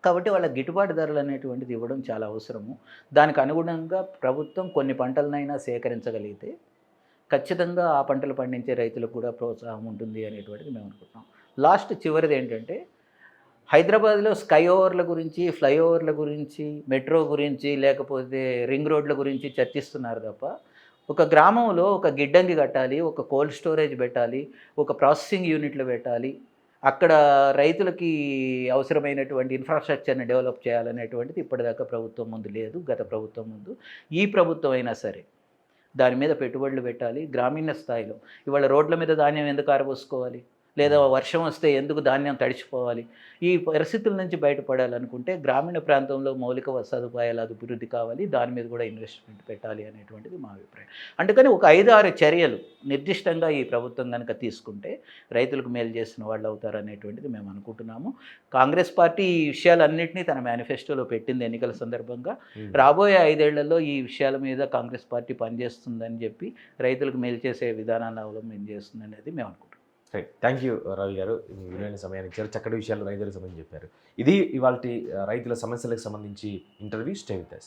కాబట్టి వాళ్ళ గిట్టుబాటు ధరలు అనేటువంటిది ఇవ్వడం చాలా అవసరము. దానికి అనుగుణంగా ప్రభుత్వం కొన్ని పంటలనైనా సేకరించగలిగితే ఖచ్చితంగా ఆ పంటలు పండించే రైతులకు కూడా ప్రోత్సాహం ఉంటుంది అనేటువంటిది మేము అనుకుంటున్నాం. చివరిది ఏంటంటే, హైదరాబాద్లో స్కై ఓవర్ల గురించి, ఫ్లైఓవర్ల గురించి, మెట్రో గురించి, లేకపోతే రింగ్ రోడ్ల గురించి చర్చిస్తున్నారు తప్ప, ఒక గ్రామంలో ఒక గిడ్డంగి కట్టాలి, ఒక కోల్డ్ స్టోరేజ్ పెట్టాలి, ఒక ప్రాసెసింగ్ యూనిట్లు పెట్టాలి, అక్కడ రైతులకి అవసరమైనటువంటి ఇన్ఫ్రాస్ట్రక్చర్ని డెవలప్ చేయాలనేటువంటిది ఇప్పటిదాకా ప్రభుత్వం ముందు లేదు. గత ప్రభుత్వం ముందు, ఈ ప్రభుత్వం అయినా సరే దాని మీద పెట్టుబడులు పెట్టాలి. గ్రామీణ స్థాయిలో ఇవాళ రోడ్ల మీద ధాన్యం ఎందుకు ఆరబోసుకోవాలి, లేదా వర్షం వస్తే ఎందుకు ధాన్యం తడిచిపోవాలి? ఈ పరిస్థితుల నుంచి బయటపడాలనుకుంటే గ్రామీణ ప్రాంతంలో మౌలిక సదుపాయాల అభివృద్ధి కావాలి, దాని మీద కూడా ఇన్వెస్ట్మెంట్ పెట్టాలి అనేటువంటిది మా అభిప్రాయం. అందుకని ఒక 5-6 చర్యలు నిర్దిష్టంగా ఈ ప్రభుత్వం కనుక తీసుకుంటే రైతులకు మేలు చేసిన వాళ్ళు అవుతారు అనేటువంటిది మేము అనుకుంటున్నాము. కాంగ్రెస్ పార్టీ ఈ విషయాలన్నింటినీ తన మేనిఫెస్టోలో పెట్టింది ఎన్నికల సందర్భంగా. రాబోయే 5 ఏళ్లలో ఈ విషయాల మీద కాంగ్రెస్ పార్టీ పనిచేస్తుందని చెప్పి రైతులకు మేలు చేసే విధానాన్ని అవలంబన చేస్తుంది అనేది మేము అనుకుంటున్నాం. థ్యాంక్ యూ రవి గారు, మీ విలువైన సమయానికి ఇచ్చారు, చక్కటి విషయాలు రైతులకు సంబంధించి చెప్పారు. ఇది ఇవాల్టి రైతుల సమస్యలకు సంబంధించి ఇంటర్వ్యూ. Stay with us.